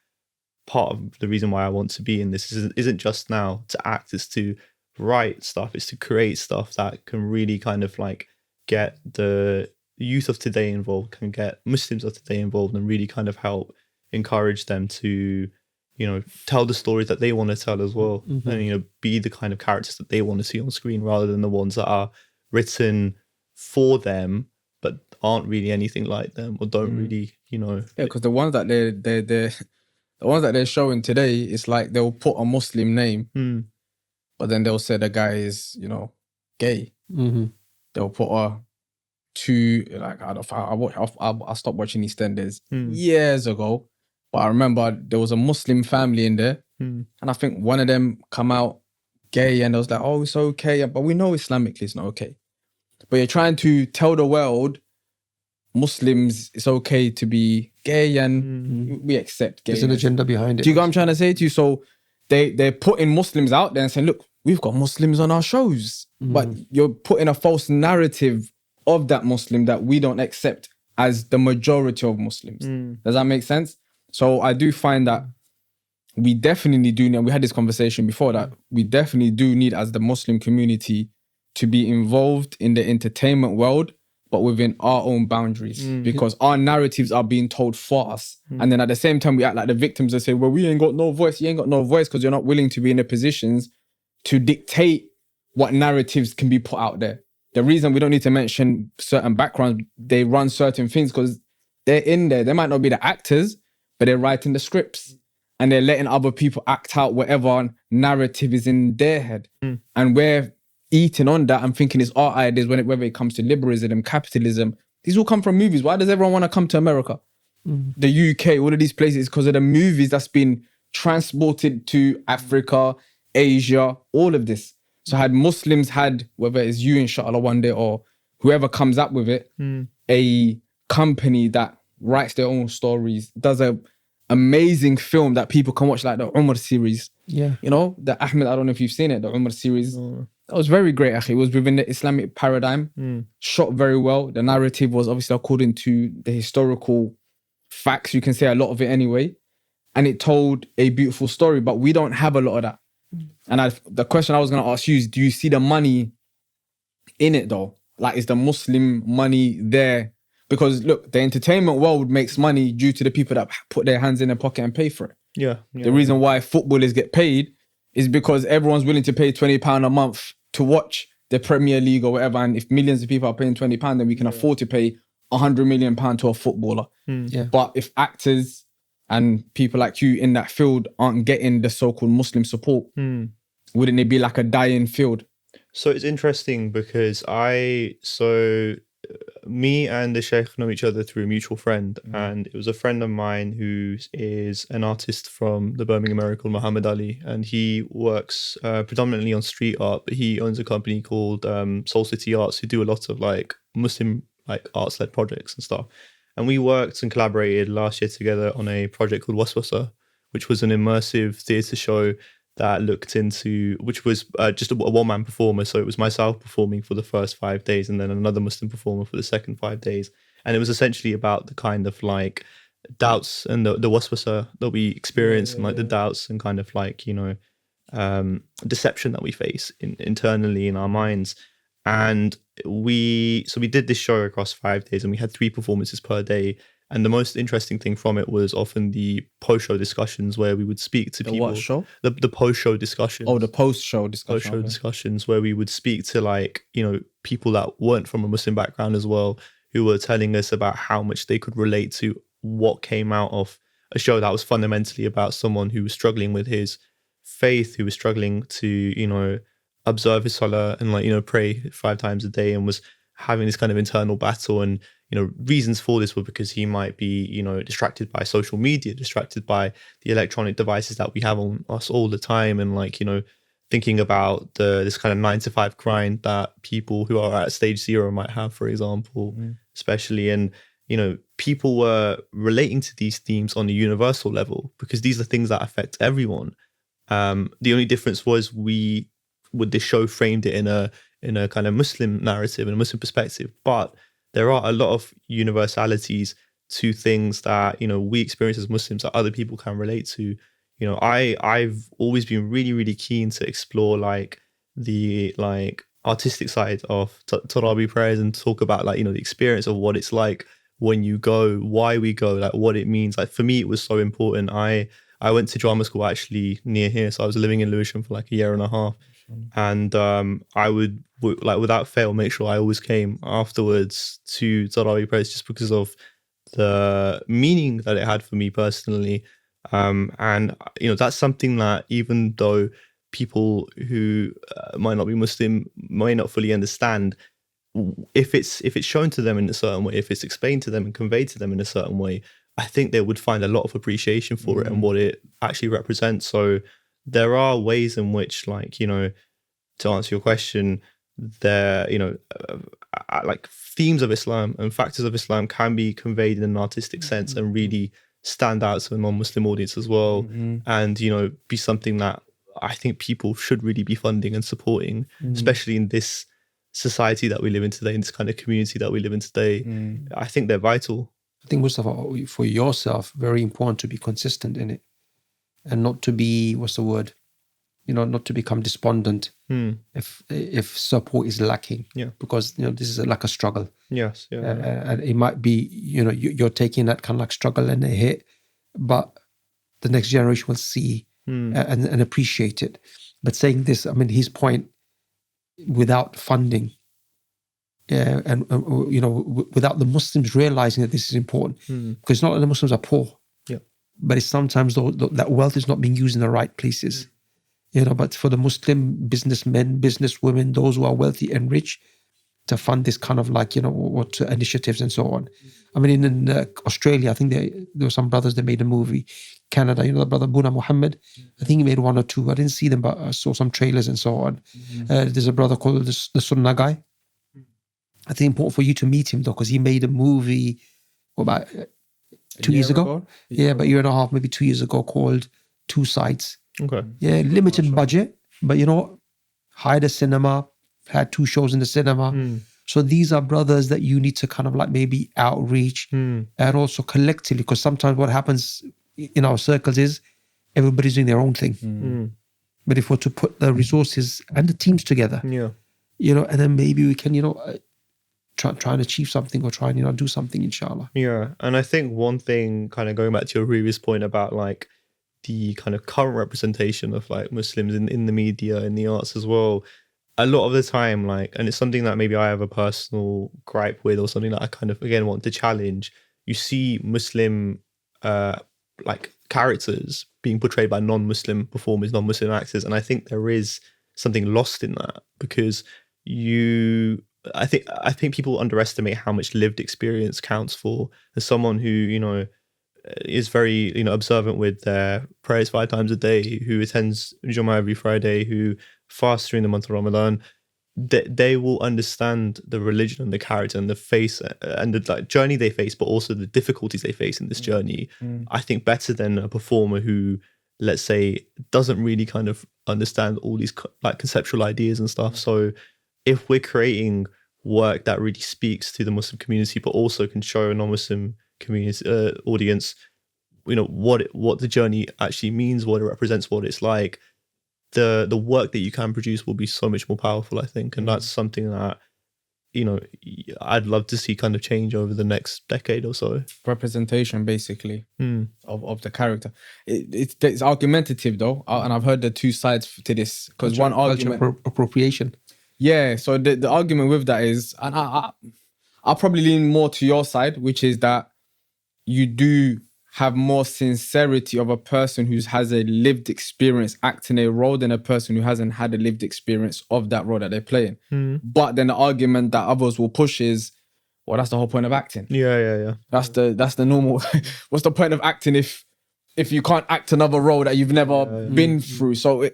part of the reason why I want to be in this isn't just now to act, it's to write stuff, it's to create stuff that can really kind of like get the youth of today involved, can get Muslims of today involved, and really kind of help encourage them to, you know, tell the stories that they want to tell as well. And, you know, be the kind of characters that they want to see on screen rather than the ones that are written for them but aren't really anything like them or don't really, you know. Yeah, because the ones that the ones that they're showing today, it's like they'll put a Muslim name, but then they'll say the guy is, you know, gay. They'll put a like, I stopped watching EastEnders years ago, but I remember there was a Muslim family in there, and I think one of them come out gay, and it was like, oh, it's okay, but we know Islamically it's not okay. But you're trying to tell the world Muslims it's okay to be gay, and we accept gay. There's an agenda behind it. Do you get what I'm trying to say to you? So they're putting Muslims out there and saying, look, we've got Muslims on our shows, but you're putting a false narrative of that Muslim that we don't accept as the majority of Muslims. Does that make sense? So I do find that we definitely do need, and we had this conversation before, that we definitely do need, as the Muslim community, to be involved in the entertainment world, but within our own boundaries, because our narratives are being told for us. And then at the same time, we act like the victims and say, well, we ain't got no voice. You ain't got no voice because you're not willing to be in the positions to dictate what narratives can be put out there. The reason we don't need to mention certain backgrounds, they run certain things because they're in there. They might not be the actors, but they're writing the scripts and they're letting other people act out whatever narrative is in their head. And we're eating on that and thinking it's our ideas, whether it comes to liberalism, capitalism. These all come from movies. Why does everyone want to come to America? The UK, all of these places, because of the movies that's been transported to Africa, Asia, all of this. So had Muslims had, whether it's you, inshallah, one day, or whoever comes up with it, a company that writes their own stories, does a amazing film that people can watch, like the Umar series. Yeah. You know, the Ahmed, I don't know if you've seen it, the Umar series. That was very great, akhi. It was within the Islamic paradigm, shot very well. The narrative was obviously according to the historical facts. You can say a lot of it anyway. And it told a beautiful story, but we don't have a lot of that. And the question I was going to ask you is, do you see the money in it though? Like, is the Muslim money there? Because look, the entertainment world makes money due to the people that put their hands in their pocket and pay for it. Yeah. The reason why footballers get paid is because everyone's willing to pay £20 a month to watch the Premier League or whatever. And if millions of people are paying £20, then we can afford to pay £100 million to a footballer. But if actors and people like you in that field aren't getting the so-called Muslim support, wouldn't it be like a dying field? So it's interesting because me and the Sheikh know each other through a mutual friend, and it was a friend of mine who is an artist from the Birmingham area called Muhammad Ali, and he works predominantly on street art, but he owns a company called Soul City Arts, who do a lot of like Muslim like arts-led projects and stuff. And we worked and collaborated last year together on a project called Waswasa, which was an immersive theatre show that looked into, which was just a one-man performer. So it was myself performing for the first 5 days and then another Muslim performer for the second 5 days. And it was essentially about the kind of like doubts and the waswasa that we experience and like the doubts and kind of like, you know, deception that we face internally in our minds. And we did this show across 5 days, and we had 3 performances per day. And the most interesting thing from it was often the post-show discussions, where we would speak to people. What show? The post-show discussions. Oh, the post-show discussion. Post-show Okay. discussions, where we would speak to, like, you know, people that weren't from a Muslim background as well, who were telling us about how much they could relate to what came out of a show that was fundamentally about someone who was struggling with his faith, who was struggling to, you know, observe his salah and, like, you know, pray 5 times a day, and was having this kind of internal battle. And, you know, reasons for this were because he might be, you know, distracted by social media, distracted by the electronic devices that we have on us all the time, and, like, you know, thinking about this kind of 9 to 5 grind that people who are at stage 0 might have, for example, especially. And, you know, people were relating to these themes on a universal level, because these are things that affect everyone. The only difference was the show framed it in a kind of Muslim narrative and a Muslim perspective. But there are a lot of universalities to things that, you know, we experience as Muslims that other people can relate to. You know, I've always been really, really keen to explore, like, the, like, artistic side of Tarawih prayers, and talk about, like, you know, the experience of what it's like when you go, why we go, like, what it means. Like, for me, it was so important. I went to drama school actually near here, so I was living in Lewisham for like a year and a half. And I would, like, without fail, make sure I always came afterwards to Tarawih prayers, just because of the meaning that it had for me personally. And, you know, that's something that, even though people who might not be Muslim might not fully understand, if it's shown to them in a certain way, if it's explained to them and conveyed to them in a certain way, I think they would find a lot of appreciation for it and what it actually represents. So there are ways in which, like, you know, to answer your question, there, you know, like, themes of Islam and factors of Islam can be conveyed in an artistic sense and really stand out to a non-Muslim audience as well. And, you know, be something that I think people should really be funding and supporting, especially in this society that we live in today, in this kind of community that we live in today. I think they're vital. I think, Mustafa, for yourself, very important to be consistent in it, and not to be, what's the word? You know, not to become despondent if support is lacking. Yeah. Because, you know, this is like a struggle. Yes. Yeah. And it might be, you know, you're taking that kind of like struggle and a hit, but the next generation will see and appreciate it. But saying this, I mean, his point, without funding, and you know, without the Muslims realizing that this is important, because not all the Muslims are poor, but it's sometimes that wealth is not being used in the right places. You know, but for the Muslim businessmen, businesswomen, those who are wealthy and rich, to fund this kind of, like, you know, what initiatives and so on. I mean, in Australia, I think there were some brothers that made a movie. Canada, you know, the brother Buna Muhammad, I think he made 1 or 2. I didn't see them, but I saw some trailers and so on. There's a brother called the Sunnah guy. I think important for you to meet him, though, because he made a movie about 2 years ago. Yeah, about a year and a half, maybe 2 years ago, called Two Sides. Okay. Yeah, limited budget, but, you know, hired a cinema, had 2 shows in the cinema. So these are brothers that you need to kind of like maybe outreach and also collectively, because sometimes what happens in our circles is everybody's doing their own thing. But if we're to put the resources and the teams together, you know, and then maybe we can, you know, try and achieve something, or try and, you know, do something, inshallah. Yeah. And I think one thing, kind of going back to your previous point about, like, the kind of current representation of, like, Muslims in the media, in the arts as well, a lot of the time, like, and it's something that maybe I have a personal gripe with, or something that I kind of, again, want to challenge, you see Muslim like, characters being portrayed by non-Muslim performers, non-Muslim actors, and I think there is something lost in that, because I think people underestimate how much lived experience counts for. As someone who, you know, is very, you know, observant with their prayers 5 times a day, who attends Jummah every Friday, who fasts during the month of Ramadan, they will understand the religion and the character and the face and the, like, journey they face, but also the difficulties they face in this journey, I think, better than a performer who, let's say, doesn't really kind of understand all these, like, conceptual ideas and stuff. So if we're creating work that really speaks to the Muslim community, but also can show a non-Muslim community audience, you know, what the journey actually means, what it represents, what it's like, the work that you can produce will be so much more powerful, I think. And that's something that, you know, I'd love to see kind of change over the next decade or so. Representation, basically, of the character. It's argumentative though, and I've heard the two sides to this, because one argument, appropriation. Yeah, so the argument with that is, and I'll probably lean more to your side, which is that you do have more sincerity of a person who has a lived experience acting a role than a person who hasn't had a lived experience of that role that they're playing. But then the argument that others will push is, well, that's the whole point of acting. Yeah. That's the normal. What's the point of acting if you can't act another role that you've never been through? So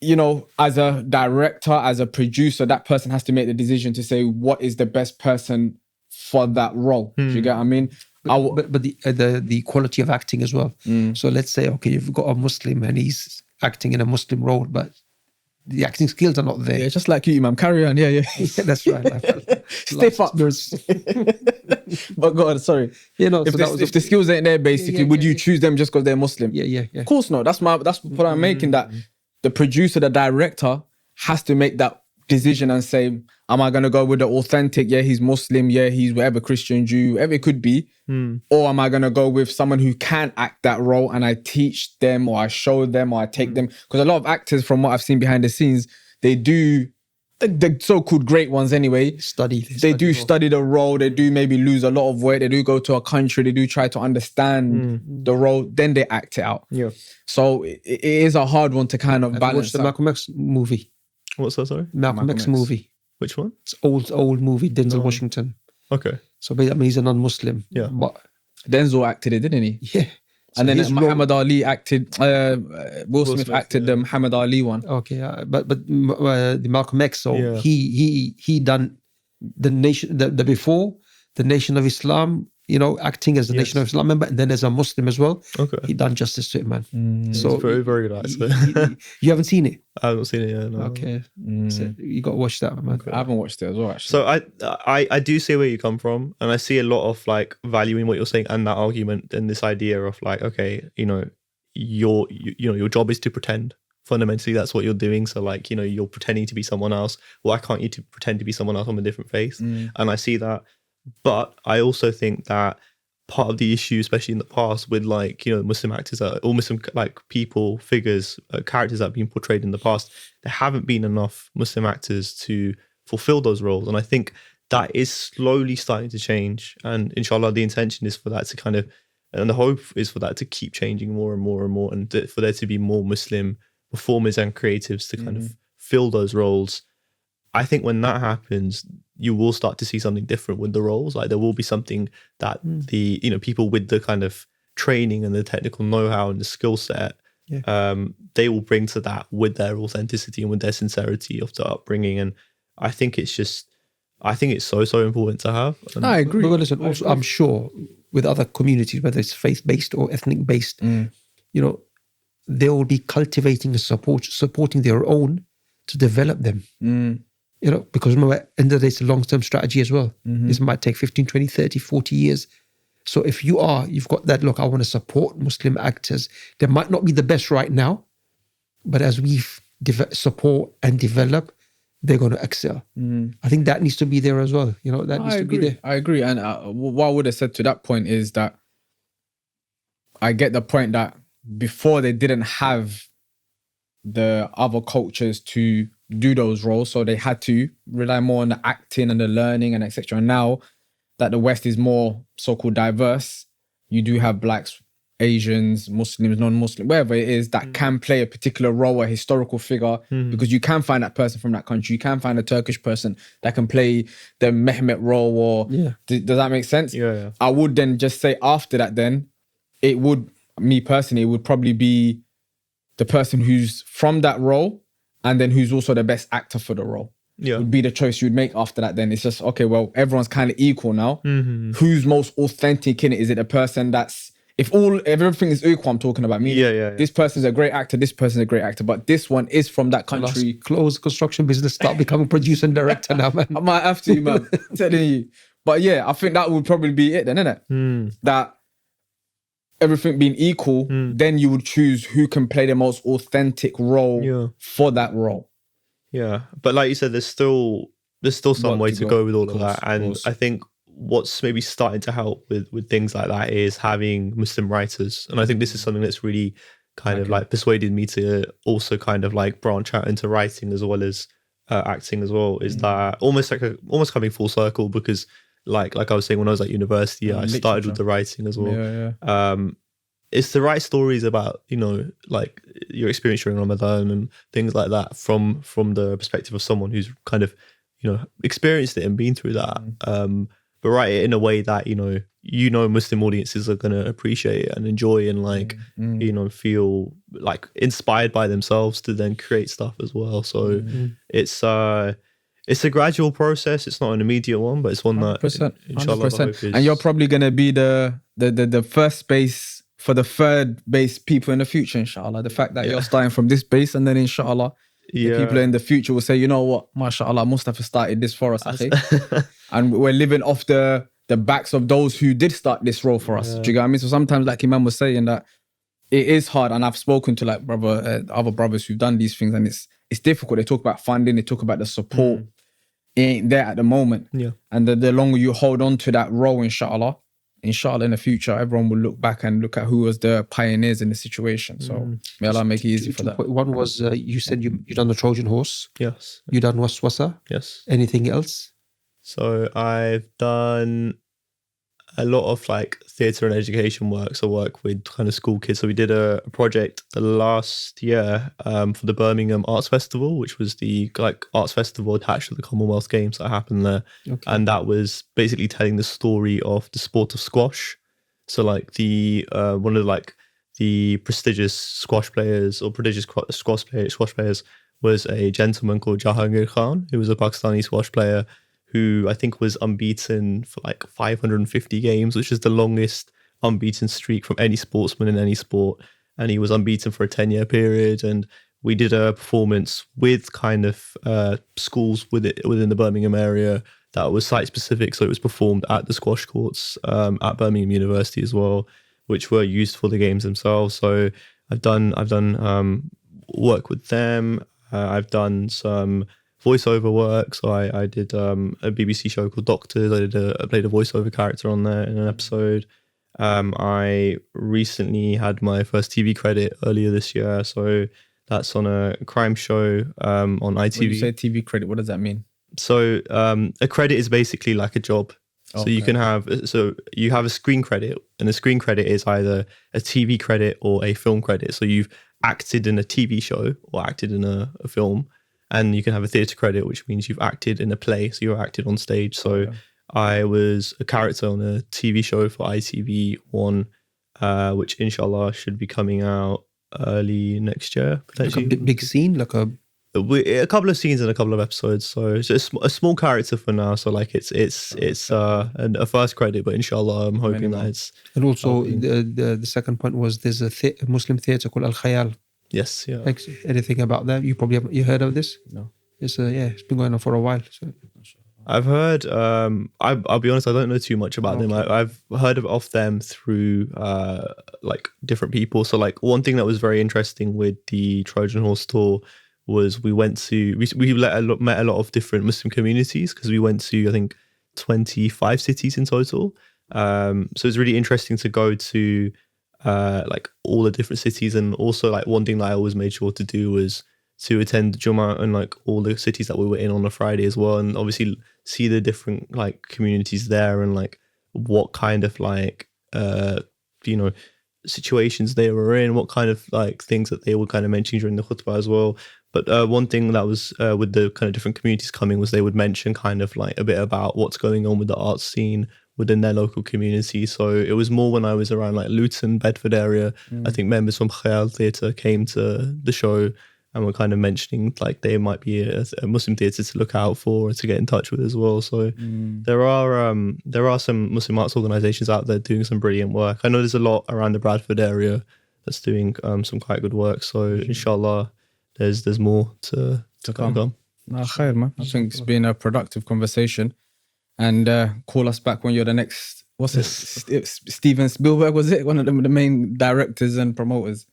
you know, as a director, as a producer, that person has to make the decision to say what is the best person for that role. Do you get what I mean? But the quality of acting as well. So let's say, okay, you've got a Muslim and he's acting in a Muslim role, but the acting skills are not there. Yeah, just like you, man. Carry on. Yeah. That's right. Stiff up. But go on, sorry. You know, if the skills ain't there, basically, would you choose them just because they're Muslim? Yeah. Of course not. That's what I'm making, that the producer, the director has to make that decision and say, am I going to go with the authentic, he's Muslim, he's whatever, Christian, Jew, whatever it could be, or am I going to go with someone who can act that role and I teach them or I show them or I take them? Because a lot of actors, from what I've seen behind the scenes, they do, the so-called great ones anyway, they do study the role, they do maybe lose a lot of weight, they do go to a country, they do try to understand the role, then they act it out. Yeah. So it is a hard one to kind of balance. Watch the Malcolm X movie. What's that, sorry? Malcolm X movie. Which one? It's old movie, Denzel Washington. Okay. So I mean, he's a non-Muslim. Yeah. But Denzel acted it, didn't he? yeah. And then Muhammad Ali acted, Will Smith acted the Muhammad Ali one. Okay, but the Malcolm X, so he done the nation, the before, the Nation of Islam, you know, acting as the Nation of Islam member, and then as a Muslim as well. Okay. He done justice to it, man. So it's very, very nice. You haven't seen it? I haven't seen it yet, no. Okay. So you got to watch that, man. I haven't watched it as well, actually. So I do see where you come from, and I see a lot of like value in what you're saying and that argument and this idea of like, okay, you know, your job is to pretend. Fundamentally, that's what you're doing. So like, you know, you're pretending to be someone else. Why can't you pretend to be someone else on a different face? And I see that. But I also think that part of the issue, especially in the past, with like, you know, Muslim actors or Muslim like people, figures, characters that have been portrayed in the past, there haven't been enough Muslim actors to fulfill those roles. And I think that is slowly starting to change. And inshallah, the intention is for that to kind of, and the hope is for that to keep changing more and more and more, and for there to be more Muslim performers and creatives to kind of fill those roles. I think when that happens, you will start to see something different with the roles. Like there will be something that the, you know, people with the kind of training and the technical know-how and the skill set, they will bring to that with their authenticity and with their sincerity of the upbringing. And I think it's so important to have. And I agree. But listen, also, I'm sure with other communities, whether it's faith-based or ethnic-based, you know, they will be cultivating and supporting their own to develop them. You know, because remember, at the end of the day, it's a long-term strategy as well. This might take 15, 20, 30, 40 years. So if you've got that, look, I want to support Muslim actors. They might not be the best right now, but as we support and develop, they're going to excel. I think that needs to be there as well. You know, that needs to be there. I agree. And what I would have said to that point is that I get the point that before they didn't have the other cultures to do those roles, so they had to rely more on the acting and the learning and etc. And now that the West is more so-called diverse, you do have blacks, Asians, Muslims, non-Muslim, wherever it is, that can play a particular role, a historical figure, because you can find that person from that country. You can find a Turkish person that can play the Mehmet role, or does that make sense? Yeah. I would then just say after that, then it would, me personally, it would probably be the person who's from that role and then who's also the best actor for the role. Would be the choice you would make after that. Then it's just, okay, well, everyone's kind of equal now. Who's most authentic in it? Is it a person that's, if everything is equal, I'm talking about me. This person's a great actor, this person's a great actor, but this one is from that country. Close construction business, start becoming producer and director now, man. I might have to, man. I'm telling you. But yeah, I think that would probably be it then, innit? That everything being equal, then you would choose who can play the most authentic role for that role. Yeah, but like you said, there's still some way to go with all of that, and I think what's maybe starting to help with things like that is having Muslim writers, and I think this is something that's really kind of like persuaded me to also kind of like branch out into writing as well as acting as well. Is that almost coming full circle, because like I was saying, when I was at university, I started with the writing as well. It's to write stories about, you know, like your experience during Ramadan and things like that from the perspective of someone who's kind of, you know, experienced it and been through that. But write it in a way that, you know, Muslim audiences are going to appreciate it and enjoy and like, you know, feel like inspired by themselves to then create stuff as well. So it's a gradual process. It's not an immediate one, but it's one that 100%, inshallah the hope is. And you're probably going to be the first base for the third base people in the future, inshallah. The fact that you're starting from this base, and then inshallah, the people in the future will say, you know what, mashallah, Mustafa started this for us, okay? And we're living off the backs of those who did start this role for us. Do you get what I mean? So sometimes, like Imam was saying, that it is hard, and I've spoken to like other brothers who've done these things, and it's difficult. They talk about funding, they talk about the support. It ain't there at the moment. And the longer you hold on to that role, inshallah, in the future, everyone will look back and look at who was the pioneers in the situation. So may Allah make it easy for that. One was, you said you done the Trojan horse. Yes. You done Waswasa. Yes. Anything else? So I've done a lot of like theatre and education work. So I work with kind of school kids. So we did a project last year for the Birmingham Arts Festival, which was the like arts festival attached to the Commonwealth Games that happened there. And that was basically telling the story of the sport of squash. So like the one of the prestigious squash players squash players was a gentleman called Jahangir Khan, who was a Pakistani squash player who I think was unbeaten for like 550 games, which is the longest unbeaten streak from any sportsman in any sport. And he was unbeaten for a 10-year period. And we did a performance with kind of schools within the Birmingham area that was site specific. So it was performed at the squash courts at Birmingham University as well, which were used for the games themselves. So I've done work with them. I've done some voiceover work. So I did a BBC show called Doctors. I played a voiceover character on there in an episode. I recently had my first TV credit earlier this year. So that's on a crime show on ITV. When you say TV credit, what does that mean? So a credit is basically like a job. So you can have a screen credit, and a screen credit is either a TV credit or a film credit. So you've acted in a TV show or acted in a film. And you can have a theatre credit, which means you've acted in a play. So you're acted on stage. So I was a character on a TV show for ITV1, which inshallah should be coming out early next year. Potentially. Like a big scene? Like a couple of scenes and a couple of episodes. So it's a small character for now. So like it's a first credit, but inshallah I'm hoping that it's... And also the second point was there's a Muslim theatre called Al Khayal. Yes, yeah. Like, anything about that? You probably you heard of this? No. It's it's been going on for a while. So. I've heard. I'll be honest. I don't know too much about them. I've heard of them through like different people. So like one thing that was very interesting with the Trojan Horse tour was we met a lot of different Muslim communities, because we went to I think 25 cities in total. So it's really interesting to go to like all the different cities, and also like one thing that I always made sure to do was to attend Jummah and like all the cities that we were in on a Friday as well, and obviously see the different like communities there and like what kind of like you know situations they were in, what kind of like things that they were kind of mentioning during the khutbah as well. But one thing that was with the kind of different communities coming was they would mention kind of like a bit about what's going on with the arts scene within their local community. So it was more when I was around like Luton, Bedford area. I think members from Khayal Theatre came to the show and were kind of mentioning like they might be a Muslim theatre to look out for or to get in touch with as well. So there are some Muslim arts organisations out there doing some brilliant work. I know there's a lot around the Bradford area that's doing some quite good work. So inshallah, there's more to come. Nah, khair, man. I think it's been a productive conversation. And call us back when you're the next what's it? Steven Spielberg, was it? One of the main directors and promoters.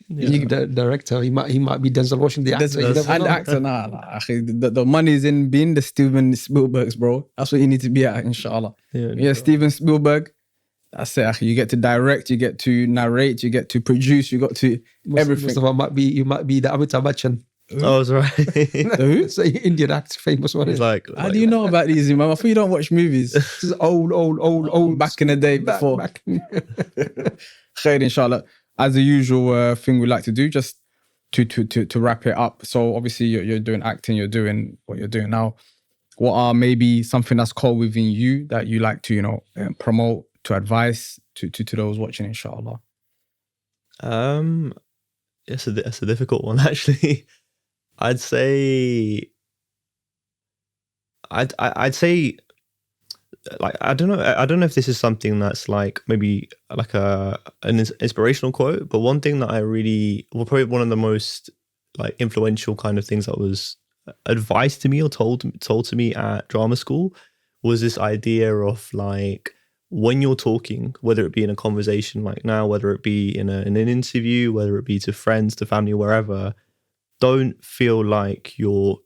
The director, he might be Denzel Washington, the actor. You never And know. actor, the money's in being the Steven Spielbergs, bro. That's what you need to be at, inshallah. Yeah, Steven Spielberg. That's it. You get to direct, you get to narrate, you get to produce, you got to everything. Mustafa you might be the Amitabh Bachchan. Oh, that's right. Who? It's an Indian actor, famous one. He's like, How do you know about these, man? I thought you don't watch movies. This is old. Back in the day before. Back. Khair, inshallah. As the usual thing we like to do, just to wrap it up. So obviously you're doing acting, you're doing what you're doing now. What are maybe something that's core within you that you like to, promote, to advise to those watching, inshallah? It's a difficult one, actually. I'd say like, I don't know if this is something that's like maybe like an inspirational quote, but one thing that probably one of the most like influential kind of things that was advised to me or told to me at drama school was this idea of like, when you're talking, whether it be in a conversation like now, whether it be in an interview, whether it be to friends, to family, wherever, don't feel like you're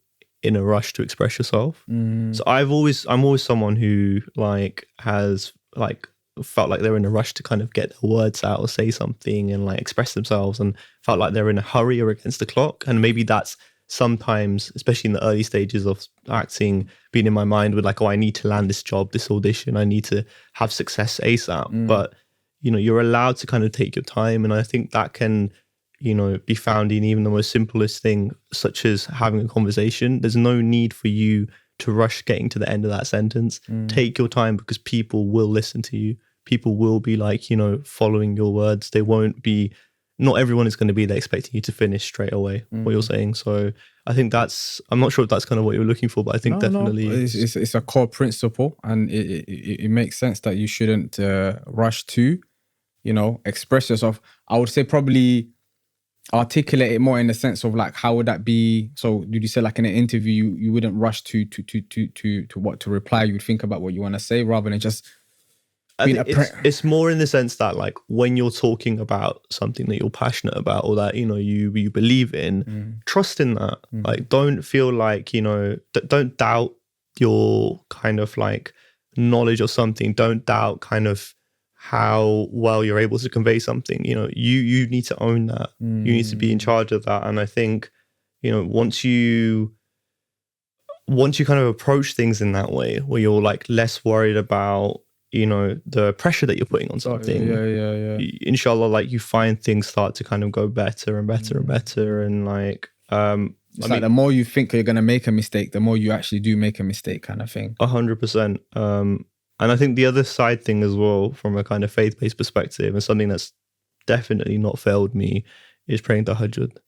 in a rush to express yourself. So I'm always someone who like has like felt like they're in a rush to kind of get their words out or say something and like express themselves, and felt like they're in a hurry or against the clock. And maybe that's sometimes, especially in the early stages of acting, being in my mind with like, oh, I need to land this job, this audition, I need to have success ASAP. But you're allowed to kind of take your time, and I think that can be found in even the most simplest thing, such as having a conversation. There's no need for you to rush getting to the end of that sentence. Take your time, because people will listen to you. People will be like, following your words. They won't be, not everyone is going to be there expecting you to finish straight away what you're saying. So I think I'm not sure if that's kind of what you're looking for, but I think definitely it's a core principle, and it makes sense that you shouldn't rush to, express yourself. I would say probably articulate it more in the sense of like, how would that be? So did you say like in an interview you wouldn't rush to reply? You would think about what you want to say rather than just I think it's more in the sense that like, when you're talking about something that you're passionate about, or that you believe in, trust in that. Like, don't feel like don't doubt your kind of like knowledge or something. Don't doubt kind of how well you're able to convey something. You need to own that. You need to be in charge of that. And I think once you kind of approach things in that way, where you're like less worried about the pressure that you're putting on something, inshallah, like, you find things start to kind of go better and better and better. And like it's like the more you think you're going to make a mistake, the more you actually do make a mistake, kind of thing. 100%. And I think the other side thing as well, from a kind of faith-based perspective, and something that's definitely not failed me, is praying tahajjud.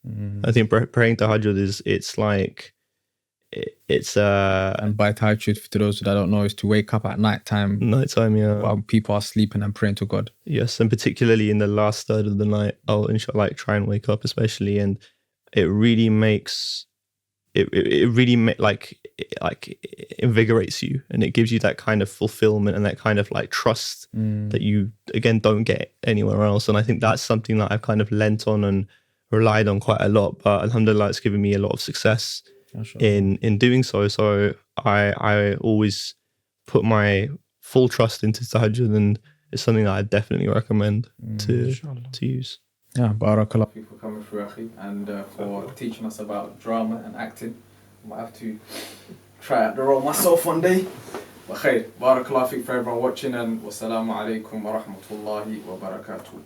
I think praying tahajjud and by tahajjud, to those that don't know, is to wake up at nighttime, while people are sleeping and praying to God. Yes, and particularly in the last third of the night, I'll inshallah like try and wake up, especially, and it really makes it really invigorates you, and it gives you that kind of fulfillment and that kind of like trust that you again don't get anywhere else. And I think that's something that I've kind of lent on and relied on quite a lot, but alhamdulillah, it's given me a lot of success in doing so. So I always put my full trust into tahajjud, and it's something that I definitely recommend to use. Yeah, barakallah for coming through, Akhi, and for teaching us about drama and acting. I might have to try out the role myself one day. But khair, barakallah for everyone watching, and wassalamu alaikum wa rahmatullahi wa barakatuh.